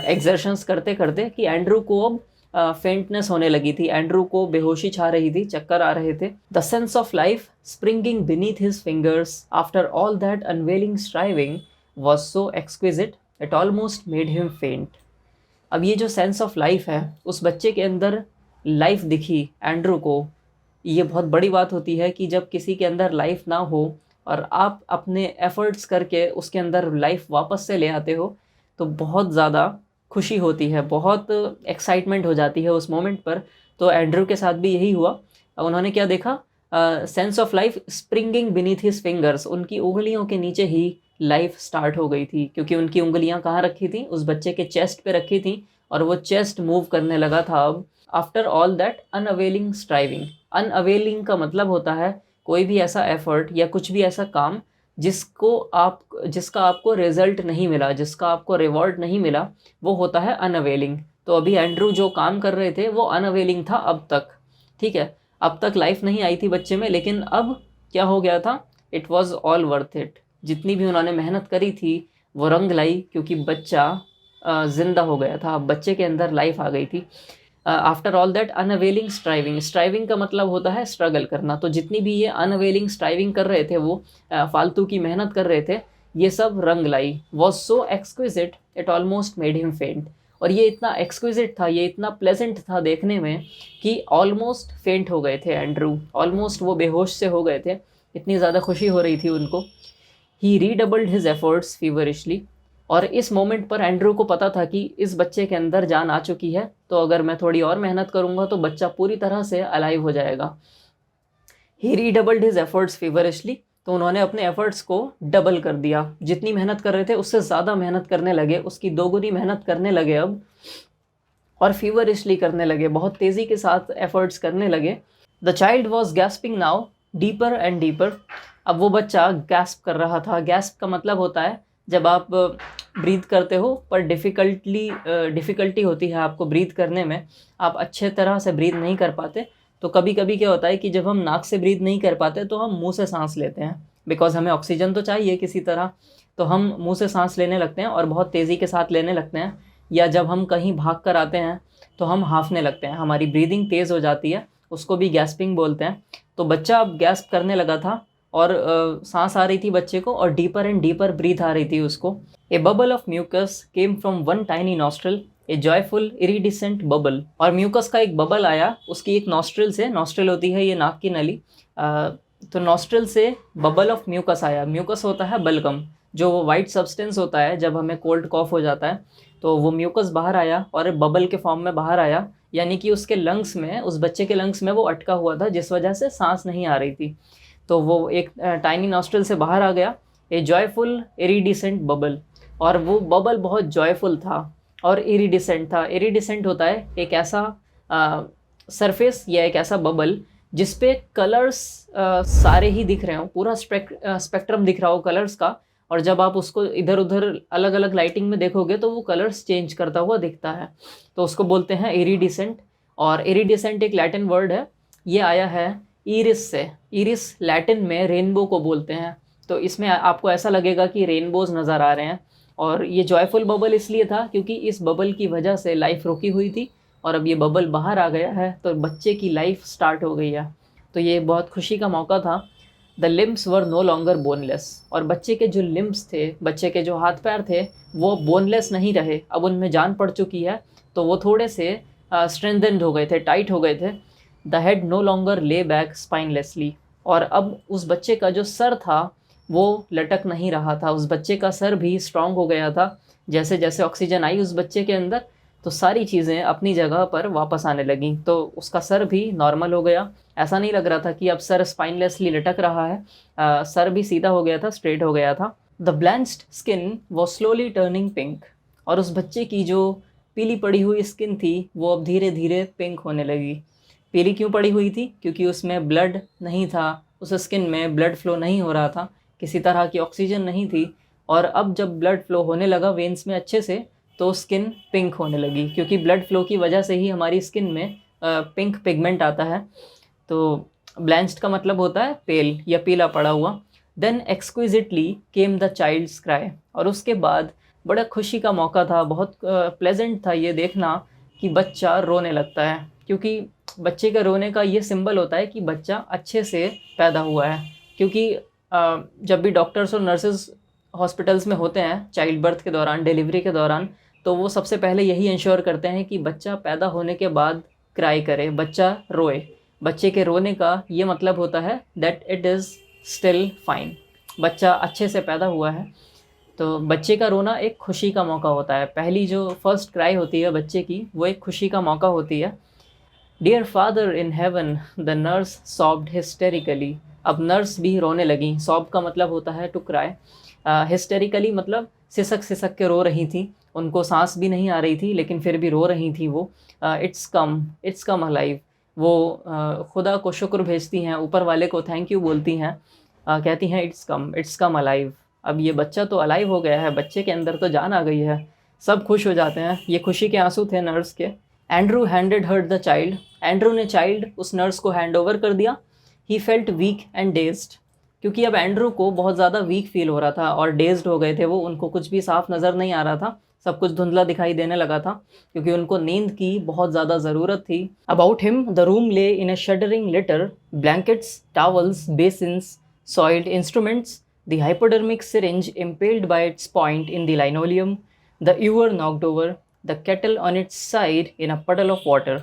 एक्सर्शंस करते करते कि एंड्रू को अब फेंटनेस होने लगी थी, एंड्रू को बेहोशी छा रही थी, चक्कर आ रहे थे। The sense of life springing beneath his fingers after all that unveiling striving was so exquisite it almost made him फेंट। अब ये जो सेंस ऑफ लाइफ है, उस बच्चे के अंदर लाइफ दिखी एंड्रू को। ये बहुत बड़ी बात होती है कि जब किसी के अंदर लाइफ ना हो और आप अपने एफर्ट्स करके उसके अंदर लाइफ वापस से ले आते हो, तो बहुत ज़्यादा खुशी होती है, बहुत एक्साइटमेंट हो जाती है उस मोमेंट पर। तो एंड्रू के साथ भी यही हुआ। उन्होंने क्या देखा? Sense of life springing beneath his fingers, उनकी उंगलियों के नीचे ही लाइफ स्टार्ट हो गई थी, क्योंकि उनकी उंगलियां कहाँ रखी थी? उस बच्चे के चेस्ट पे रखी थी, और वो चेस्ट मूव करने लगा था अब। After all that unavailing striving, अनअवेलिंग का मतलब होता है कोई भी ऐसा एफर्ट या कुछ भी ऐसा काम जिसका आपको रिजल्ट नहीं मिला, जिसका आपको रिवॉर्ड नहीं मिला, वो होता है अनअवेलिंग। तो अभी एंड्रू जो काम कर रहे थे वो अनअवेलिंग था अब तक, ठीक है। अब तक लाइफ नहीं आई थी बच्चे में, लेकिन अब क्या हो गया था? It was all worth it. जितनी भी उन्होंने मेहनत करी थी वो रंग लाई, क्योंकि बच्चा जिंदा हो गया था, अब बच्चे के अंदर लाइफ आ गई थी। After all that unavailing striving, striving का मतलब होता है स्ट्रगल करना। तो जितनी भी ये अनअवेलिंग स्ट्राइविंग कर रहे थे, वो फालतू की मेहनत कर रहे थे, ये सब रंग लाई। Was so exquisite it almost made him faint, और ये इतना एक्सक्विजिट था, ये इतना प्लेजेंट था देखने में कि ऑलमोस्ट फेंट हो गए थे एंड्रू, ऑलमोस्ट वो बेहोश से हो गए थे, इतनी ज़्यादा खुशी हो रही थी उनको। ही रीडबल्ड हिज एफर्ट्स फीवरिशली, और इस मोमेंट पर एंड्रू को पता था कि इस बच्चे के अंदर जान आ चुकी है, तो अगर मैं थोड़ी और मेहनत करूंगा तो बच्चा पूरी तरह से अलाइव हो जाएगा। ही रीडबल्ड हिज एफर्ट्स फीवरिशली, तो उन्होंने अपने एफर्ट्स को डबल कर दिया। जितनी मेहनत कर रहे थे उससे ज़्यादा मेहनत करने लगे, उसकी दोगुनी मेहनत करने लगे अब, और फीवरिशली करने लगे, बहुत तेज़ी के साथ एफर्ट्स करने लगे। The child was gasping now deeper and deeper, अब वो बच्चा गैस्प कर रहा था। गैस्प का मतलब होता है जब आप ब्रीथ करते हो पर डिफ़िकल्टी होती है आपको ब्रीथ करने में, आप अच्छे तरह से ब्रीथ नहीं कर पाते, तो कभी कभी क्या होता है कि जब हम नाक से ब्रीथ नहीं कर पाते तो हम मुंह से सांस लेते हैं, बिकॉज हमें ऑक्सीजन तो चाहिए किसी तरह, तो हम मुंह से सांस लेने लगते हैं और बहुत तेज़ी के साथ लेने लगते हैं। या जब हम कहीं भाग कर आते हैं तो हम हांफने लगते हैं, हमारी ब्रीदिंग तेज़ हो जाती है, उसको भी गैस्पिंग बोलते हैं। तो बच्चा अब गैस्प करने लगा था, और सांस आ रही थी बच्चे को, और डीपर एंड डीपर ब्रीथ आ रही थी उसको। A bubble of mucus came from one tiny nostril, a joyful iridescent bubble, और म्यूकस का एक बबल आया उसकी एक नॉस्ट्रल से, नॉस्ट्रल होती है ये नाक की नली, तो नॉस्ट्रल से बबल ऑफ म्यूकस आया। म्यूकस होता है बलगम, जो वो वाइट सब्सटेंस होता है जब हमें कोल्ड कॉफ हो जाता है, तो वो म्यूकस बाहर आया और बबल के फॉर्म में बाहर आया, यानी कि उसके लंग्स में, उस बच्चे के लंग्स में वो अटका हुआ था, जिस वजह से सांस नहीं आ रही थी, तो वो एक टाइनी नॉस्ट्रल से बाहर आ गया। ए जॉयफुल इरिडिसेंट बबल, और वो बबल बहुत जॉयफुल था और इरिडिसेंट था। इरिडिसेंट होता है एक ऐसा सरफेस या एक ऐसा बबल जिसपे कलर्स सारे ही दिख रहे हो, पूरा स्पेक्ट्रम दिख रहा हो कलर्स का, और जब आप उसको इधर उधर अलग अलग लाइटिंग में देखोगे तो वो कलर्स चेंज करता हुआ दिखता है, तो उसको बोलते हैं इरिडिसेंट। और इरिडिसेंट एक लैटिन वर्ड है, ये आया है ईरिस से। ईरिस लैटिन में रेनबो को बोलते हैं, तो इसमें आपको ऐसा लगेगा कि रेनबोज नज़र आ रहे हैं। और ये जॉयफुल बबल इसलिए था क्योंकि इस बबल की वजह से लाइफ रुकी हुई थी, और अब ये बबल बाहर आ गया है तो बच्चे की लाइफ स्टार्ट हो गई है, तो ये बहुत खुशी का मौका था। The limbs were no longer boneless, और बच्चे के जो लिम्स थे, बच्चे के जो हाथ पैर थे, वो बोनलेस नहीं रहे, अब उनमें जान पड़ चुकी है, तो वो थोड़े से स्ट्रेंथेंड हो गए थे, टाइट हो गए थे। The head no longer lay back spinelessly, और अब उस बच्चे का जो सर था वो लटक नहीं रहा था, उस बच्चे का सर भी स्ट्रांग हो गया था। जैसे जैसे ऑक्सीजन आई उस बच्चे के अंदर, तो सारी चीज़ें अपनी जगह पर वापस आने लगीं, तो उसका सर भी नॉर्मल हो गया। ऐसा नहीं लग रहा था कि अब सर स्पाइनलेसली लटक रहा है, सर भी सीधा हो गया था, स्ट्रेट हो गया था। The blanched skin was slowly turning pink, और उस बच्चे की जो पीली पड़ी हुई स्किन थी वो अब धीरे धीरे पिंक होने लगी। पीली क्यों पड़ी हुई थी? क्योंकि उसमें ब्लड नहीं था, उस स्किन में ब्लड फ्लो नहीं हो रहा था, किसी तरह की ऑक्सीजन नहीं थी, और अब जब ब्लड फ्लो होने लगा वेन्स में अच्छे से, तो स्किन पिंक होने लगी, क्योंकि ब्लड फ्लो की वजह से ही हमारी स्किन में पिंक पिगमेंट आता है। तो ब्लैंच्ड का मतलब होता है पेल या पीला पड़ा हुआ। Then exquisitely came the child's cry, और उसके बाद बड़ा खुशी का मौका था, बहुत प्लेजेंट था ये देखना कि बच्चा रोने लगता है, क्योंकि बच्चे का रोने का ये सिंबल होता है कि बच्चा अच्छे से पैदा हुआ है। क्योंकि जब भी डॉक्टर्स और नर्सेज हॉस्पिटल्स में होते हैं चाइल्ड बर्थ के दौरान, डिलीवरी के दौरान, तो वो सबसे पहले यही इंश्योर करते हैं कि बच्चा पैदा होने के बाद क्राई करे, बच्चा रोए। बच्चे के रोने का ये मतलब होता है that it is still fine, बच्चा अच्छे से पैदा हुआ है। तो बच्चे का रोना एक खुशी का मौका होता है, पहली जो फर्स्ट क्राई होती है बच्चे की, वो एक खुशी का मौका होती है। Dear father in heaven the nurse sobbed hysterically, अब नर्स भी रोने लगी। सॉब का मतलब होता है टू क्राई, हिस्टेरिकली मतलब सिसक सिसक के रो रही थी, उनको सांस भी नहीं आ रही थी लेकिन फिर भी रो रही थी वो। इट्स कम अलाइव, वो खुदा को शुक्र भेजती हैं, ऊपर वाले को थैंक यू बोलती हैं, कहती हैं इट्स कम अलाइव, अब ये बच्चा तो अलाइव हो गया है, बच्चे के अंदर तो जान आ गई है। सब खुश हो जाते हैं, ये खुशी के आंसू थे नर्स के। Andrew handed her the child, Andrew ने चाइल्ड उस नर्स को हैंड ओवर कर दिया। He felt weak and dazed, क्योंकि अब एंड्रू को बहुत ज़्यादा वीक फील हो रहा था और डेज्ड हो गए थे वो, उनको कुछ भी साफ नज़र नहीं आ रहा था, सब कुछ धुंधला दिखाई देने लगा था, क्योंकि उनको नींद की बहुत ज़्यादा ज़रूरत थी। About him the room lay in a shuddering litter, blankets, towels, basins, soiled instruments, the hypodermic syringe impaled by its point in the linoleum, the ewer knocked over, the kettle on its side in a puddle of water।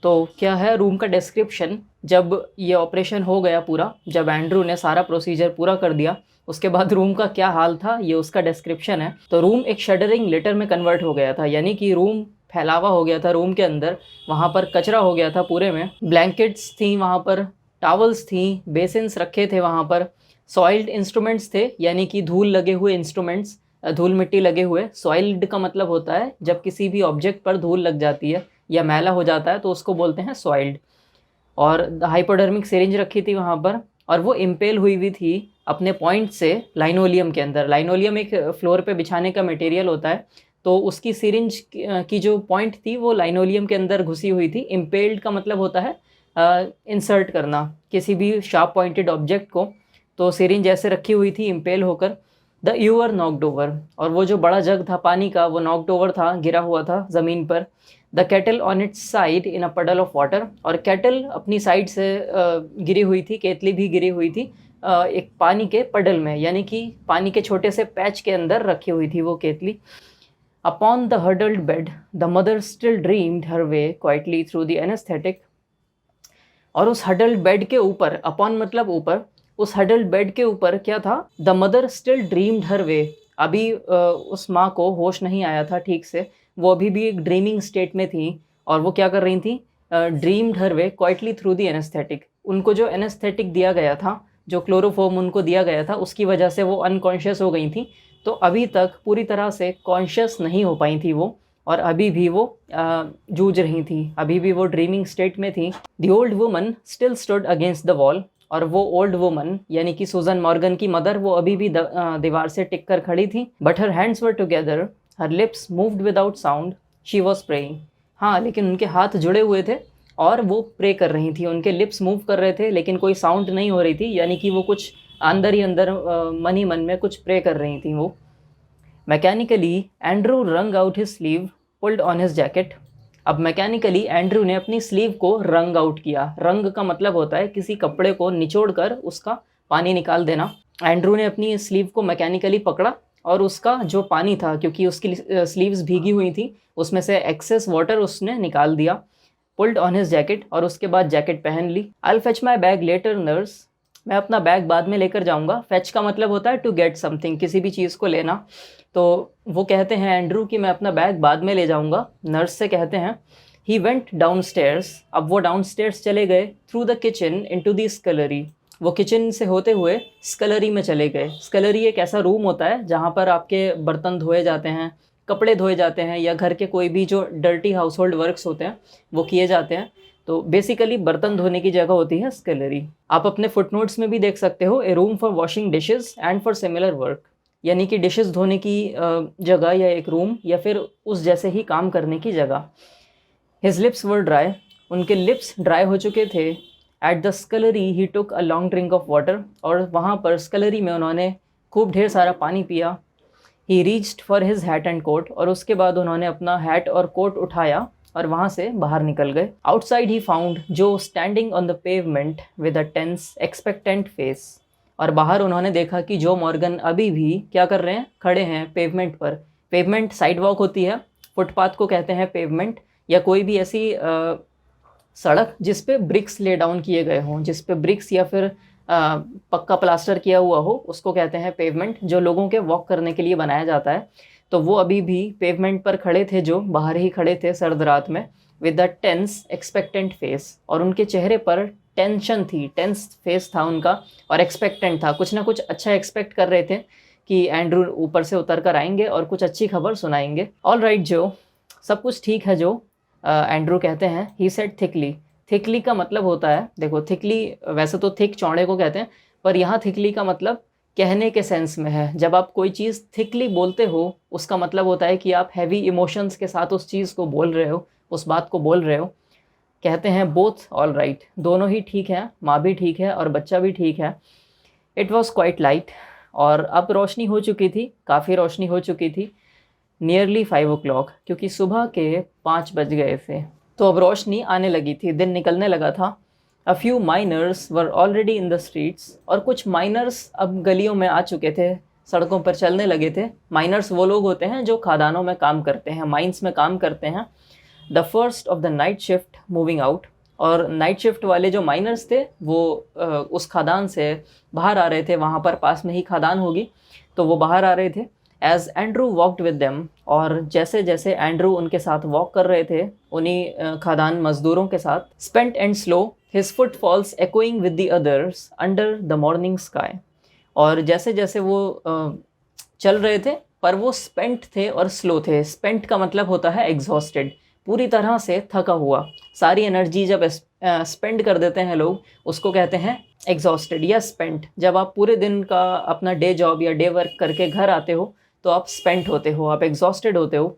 तो क्या है room का description, जब ये operation हो गया पूरा, जब एंड्रू ने सारा प्रोसीजर पूरा कर दिया, उसके बाद रूम का क्या हाल था ये उसका डिस्क्रिप्शन है। तो रूम एक शडरिंग लिटर में कन्वर्ट हो गया था, यानी कि रूम फैलावा हो गया था रूम के अंदर, वहाँ पर कचरा हो गया था पूरे में। ब्लैंकेट्स थी वहाँ पर, टॉवल्स थी, बेसिन्स रखे थे वहाँ पर, सॉइल्ड इंस्ट्रूमेंट्स थे, यानी कि धूल लगे हुए इंस्ट्रूमेंट्स, धूल मिट्टी लगे हुए। सॉइल्ड का मतलब होता है जब किसी भी ऑब्जेक्ट पर धूल लग जाती है या मैला हो जाता है तो उसको बोलते हैं सॉइल्ड। और हाइपोडर्मिक सिरिंज रखी थी वहाँ पर, और वो इम्पेल हुई हुई थी अपने पॉइंट से लाइनोलियम के अंदर। लाइनोलियम एक फ्लोर पे बिछाने का मटेरियल होता है, तो उसकी सिरिंज की जो पॉइंट थी वो लाइनोलियम के अंदर घुसी हुई थी। इम्पेल्ड का मतलब होता है इंसर्ट करना किसी भी शार्प पॉइंटेड ऑब्जेक्ट को, तो सिरिंज ऐसे रखी हुई थी इम्पेल होकर। द यूअर नॉक्ड ओवर, और वो जो बड़ा जग था पानी का वो नॉक्ड ओवर था, गिरा हुआ था ज़मीन पर। The kettle on its side in a puddle of water, और केटल अपनी साइड से गिरी हुई थी, केतली भी गिरी हुई थी एक पानी के पडल में, यानी कि पानी के छोटे से पैच के अंदर रखी हुई थी वो केतली। Upon the huddled bed the mother still dreamed her way quietly through the anaesthetic, और उस हडल्ड बेड के ऊपर, अपॉन मतलब ऊपर, उस हडल्ड बेड के ऊपर क्या था? The mother still dreamed her वे, अभी उस माँ को होश नहीं आया था ठीक से, वो अभी भी एक ड्रीमिंग स्टेट में थी, और वो क्या कर रही थी? Dreamed her way quietly through the anaesthetic, उनको जो एनेस्थेटिक दिया गया था, जो क्लोरोफॉर्म उनको दिया गया था, उसकी वजह से वो अनकॉन्शियस हो गई थी, तो अभी तक पूरी तरह से कॉन्शियस नहीं हो पाई थी वो, और अभी भी वो जूझ रही थी, अभी भी वो ड्रीमिंग स्टेट में थी। The old woman still stood against the wall, और वो ओल्ड वुमन यानी कि सुजन मॉर्गन की मदर, वो अभी भी दीवार से टिक कर खड़ी थी। But her hands were together, her lips moved without sound, she was praying, हाँ लेकिन उनके हाथ जुड़े हुए थे और वो प्रे कर रही थी, उनके लिप्स मूव कर रहे थे लेकिन कोई साउंड नहीं हो रही थी, यानी कि वो कुछ अंदर ही अंदर मन ही मन में कुछ प्रे कर रही थी वो। मैकेनिकली एंड्रू रंग out his sleeve, pulled on his jacket, अब मैकेनिकली एंड्रू ने अपनी स्लीव को रंग आउट किया। रंग का मतलब होता है किसी कपड़े को निचोड़ कर उसका पानी निकाल देना। एंड्रू ने अपनी स्लीव को मैकेनिकली पकड़ा और उसका जो पानी था, क्योंकि उसकी स्लीव्स भीगी हुई थी, उसमें से एक्सेस वाटर उसने निकाल दिया। पुल्ड ऑन हिज जैकेट, और उसके बाद जैकेट पहन ली। I fetch my bag later nurse, मैं अपना बैग बाद में लेकर जाऊंगा। फेच का मतलब होता है टू गेट समथिंग, किसी भी चीज़ को लेना। तो वो कहते हैं एंड्रू कि मैं अपना बैग बाद में ले जाऊंगा। नर्स से कहते हैं ही वेंट डाउन स्टेयर्स, अब वो डाउन स्टेयर्स चले गए, through the kitchen into the scullery, वो किचन से होते हुए स्कलरी में चले गए। स्कलरी एक ऐसा रूम होता है जहाँ पर आपके बर्तन धोए जाते हैं, कपड़े धोए जाते हैं, या घर के कोई भी जो डर्टी हाउस होल्ड वर्क्स होते हैं वो किए जाते हैं। तो बेसिकली बर्तन धोने की जगह होती है स्कलरी। आप अपने फुटनोट्स में भी देख सकते हो, a room for washing dishes and for similar work, यानी कि डिशेस धोने की जगह या एक रूम या फिर उस जैसे ही काम करने की जगह। हिज लिप्स वर ड्राई, उनके लिप्स ड्राई हो चुके थे। At the scullery he took a long drink of water, और वहाँ पर स्कलरी में उन्होंने खूब ढेर सारा पानी पिया। He reached for his hat and coat, और उसके बाद उन्होंने अपना हैट और कोट उठाया और वहाँ से बाहर निकल गए। Outside he found Joe standing on the pavement with a tense expectant face, और बाहर उन्होंने देखा कि जो मॉर्गन अभी भी क्या कर रहे हैं, खड़े हैं पेवमेंट पर। पेवमेंट साइड वॉक होती है, फुटपाथ को कहते हैं पेवमेंट, या कोई भी ऐसी सड़क जिस पे ब्रिक्स ले डाउन किए गए हों, जिस पे ब्रिक्स या फिर पक्का प्लास्टर किया हुआ हो, उसको कहते हैं पेवमेंट, जो लोगों के वॉक करने के लिए बनाया जाता है। तो वो अभी भी पेवमेंट पर खड़े थे, जो बाहर ही खड़े थे सर्द रात में, with a tense expectant face, और उनके चेहरे पर टेंशन थी, टेंस फेस था उनका, और एक्सपेक्टेंट था, कुछ ना कुछ अच्छा एक्सपेक्ट कर रहे थे कि एंड्रू ऊपर से उतर कर आएंगे और कुछ अच्छी खबर सुनाएंगे। ऑल राइट जो, सब कुछ ठीक है जो, एंड्रू कहते हैं। ही सेड थिकली, थिकली का मतलब होता है, देखो थिकली वैसे तो थिक चौड़े को कहते हैं, पर यहाँ थिकली का मतलब कहने के सेंस में है। जब आप कोई चीज़ थिकली बोलते हो उसका मतलब होता है कि आप हैवी इमोशंस के साथ उस चीज़ को बोल रहे हो, उस बात को बोल रहे हो। कहते हैं बोथ ऑल राइट, दोनों ही ठीक है, माँ भी ठीक है और बच्चा भी ठीक है। इट वॉज क्वाइट लाइट, और अब रोशनी हो चुकी थी, काफ़ी रोशनी हो चुकी थी। नियरली 5 o'clock, क्योंकि सुबह के 5 बज गए थे। तो अब रोशनी आने लगी थी, दिन निकलने लगा था। A few miners were already in the streets, और कुछ माइनर्स अब गलियों में आ चुके थे, सड़कों पर चलने लगे थे। माइनर्स वो लोग होते हैं जो खदानों में काम करते हैं, माइंस में काम करते हैं। The first of the night shift moving out, और नाइट शिफ्ट वाले जो माइनर्स थे वो उस खदान से बाहर आ रहे थे, वहाँ पर पास में ही खदान होगी, तो वो बाहर आ रहे थे। As Andrew walked with them, और जैसे जैसे एंड्रू उनके साथ वॉक कर रहे थे, उन्हीं खदान मजदूरों के साथ, spent and slow his footfalls echoing with the others under the morning sky, और जैसे जैसे वो चल रहे थे पर वो स्पेंट थे और स्लो थे। स्पेंट का मतलब होता है एग्जॉस्टेड, पूरी तरह से थका हुआ। सारी एनर्जी जब स्पेंड कर देते हैं लोग, उसको कहते हैं एग्जॉस्टेड या स्पेंट। जब आप पूरे दिन का अपना डे जॉब या डे वर्क करके घर आते हो तो आप स्पेंट होते हो, आप एग्जॉस्टेड होते हो।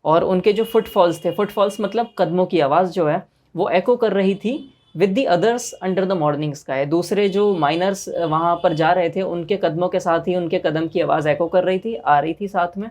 और उनके जो फुटफॉल्स थे, फुटफॉल्स मतलब कदमों की आवाज़ जो है, वो एको कर रही थी with the others under the morning sky. दूसरे जो माइनर्स वहाँ पर जा रहे थे, उनके कदमों के साथ ही उनके कदम की आवाज़ एको कर रही थी, आ रही थी साथ में।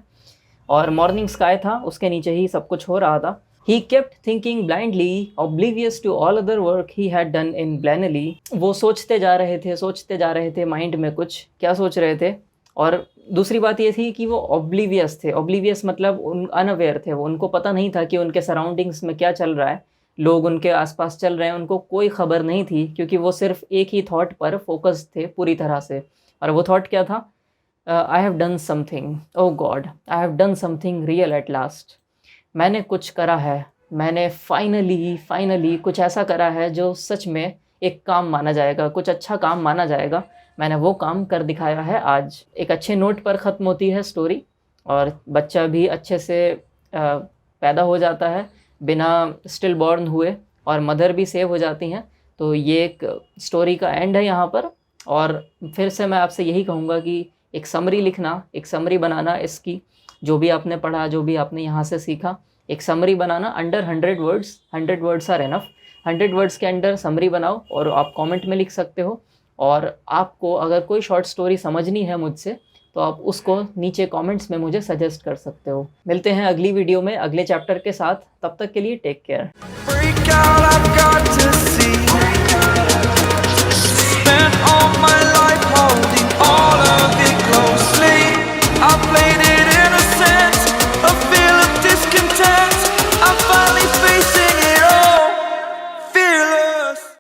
और मॉर्निंग स्काई था, उसके नीचे ही सब कुछ हो रहा था। He kept thinking blindly, oblivious to all other work he had done in Blanley. वो सोचते जा रहे थे माइंड में कुछ, क्या सोच रहे थे। और दूसरी बात ये थी कि वो ऑब्लिवियस थे। ऑब्लिवियस मतलब अनअवेयर थे, वो उनको पता नहीं था कि उनके सराउंडिंग्स में क्या चल रहा है, लोग उनके आसपास चल रहे हैं, उनको कोई खबर नहीं थी, क्योंकि वो सिर्फ एक ही थॉट पर फोकस थे पूरी तरह से। और वो थॉट क्या था? I have done something, oh God, I have done something real at last. मैंने कुछ करा है, मैंने फाइनली कुछ ऐसा करा है जो सच में एक काम माना जाएगा, कुछ अच्छा काम माना जाएगा। मैंने वो काम कर दिखाया है आज। एक अच्छे नोट पर ख़त्म होती है स्टोरी, और बच्चा भी अच्छे से पैदा हो जाता है बिना स्टिल बॉर्न हुए, और मदर भी सेव हो जाती हैं। तो ये एक स्टोरी का एंड है यहाँ पर। और फिर से मैं आपसे यही कहूँगा कि एक समरी लिखना, एक समरी बनाना इसकी, जो भी आपने पढ़ा, जो भी आपने यहाँ से सीखा, एक समरी बनाना under 100 words. 100 words are enough. 100 words के अंडर समरी बनाओ, और आप कमेंट में लिख सकते हो। और आपको अगर कोई शॉर्ट स्टोरी समझनी है मुझसे, तो आप उसको नीचे कमेंट्स में मुझे सजेस्ट कर सकते हो। मिलते हैं अगली वीडियो में अगले चैप्टर के साथ, तब तक के लिए टेक केयर।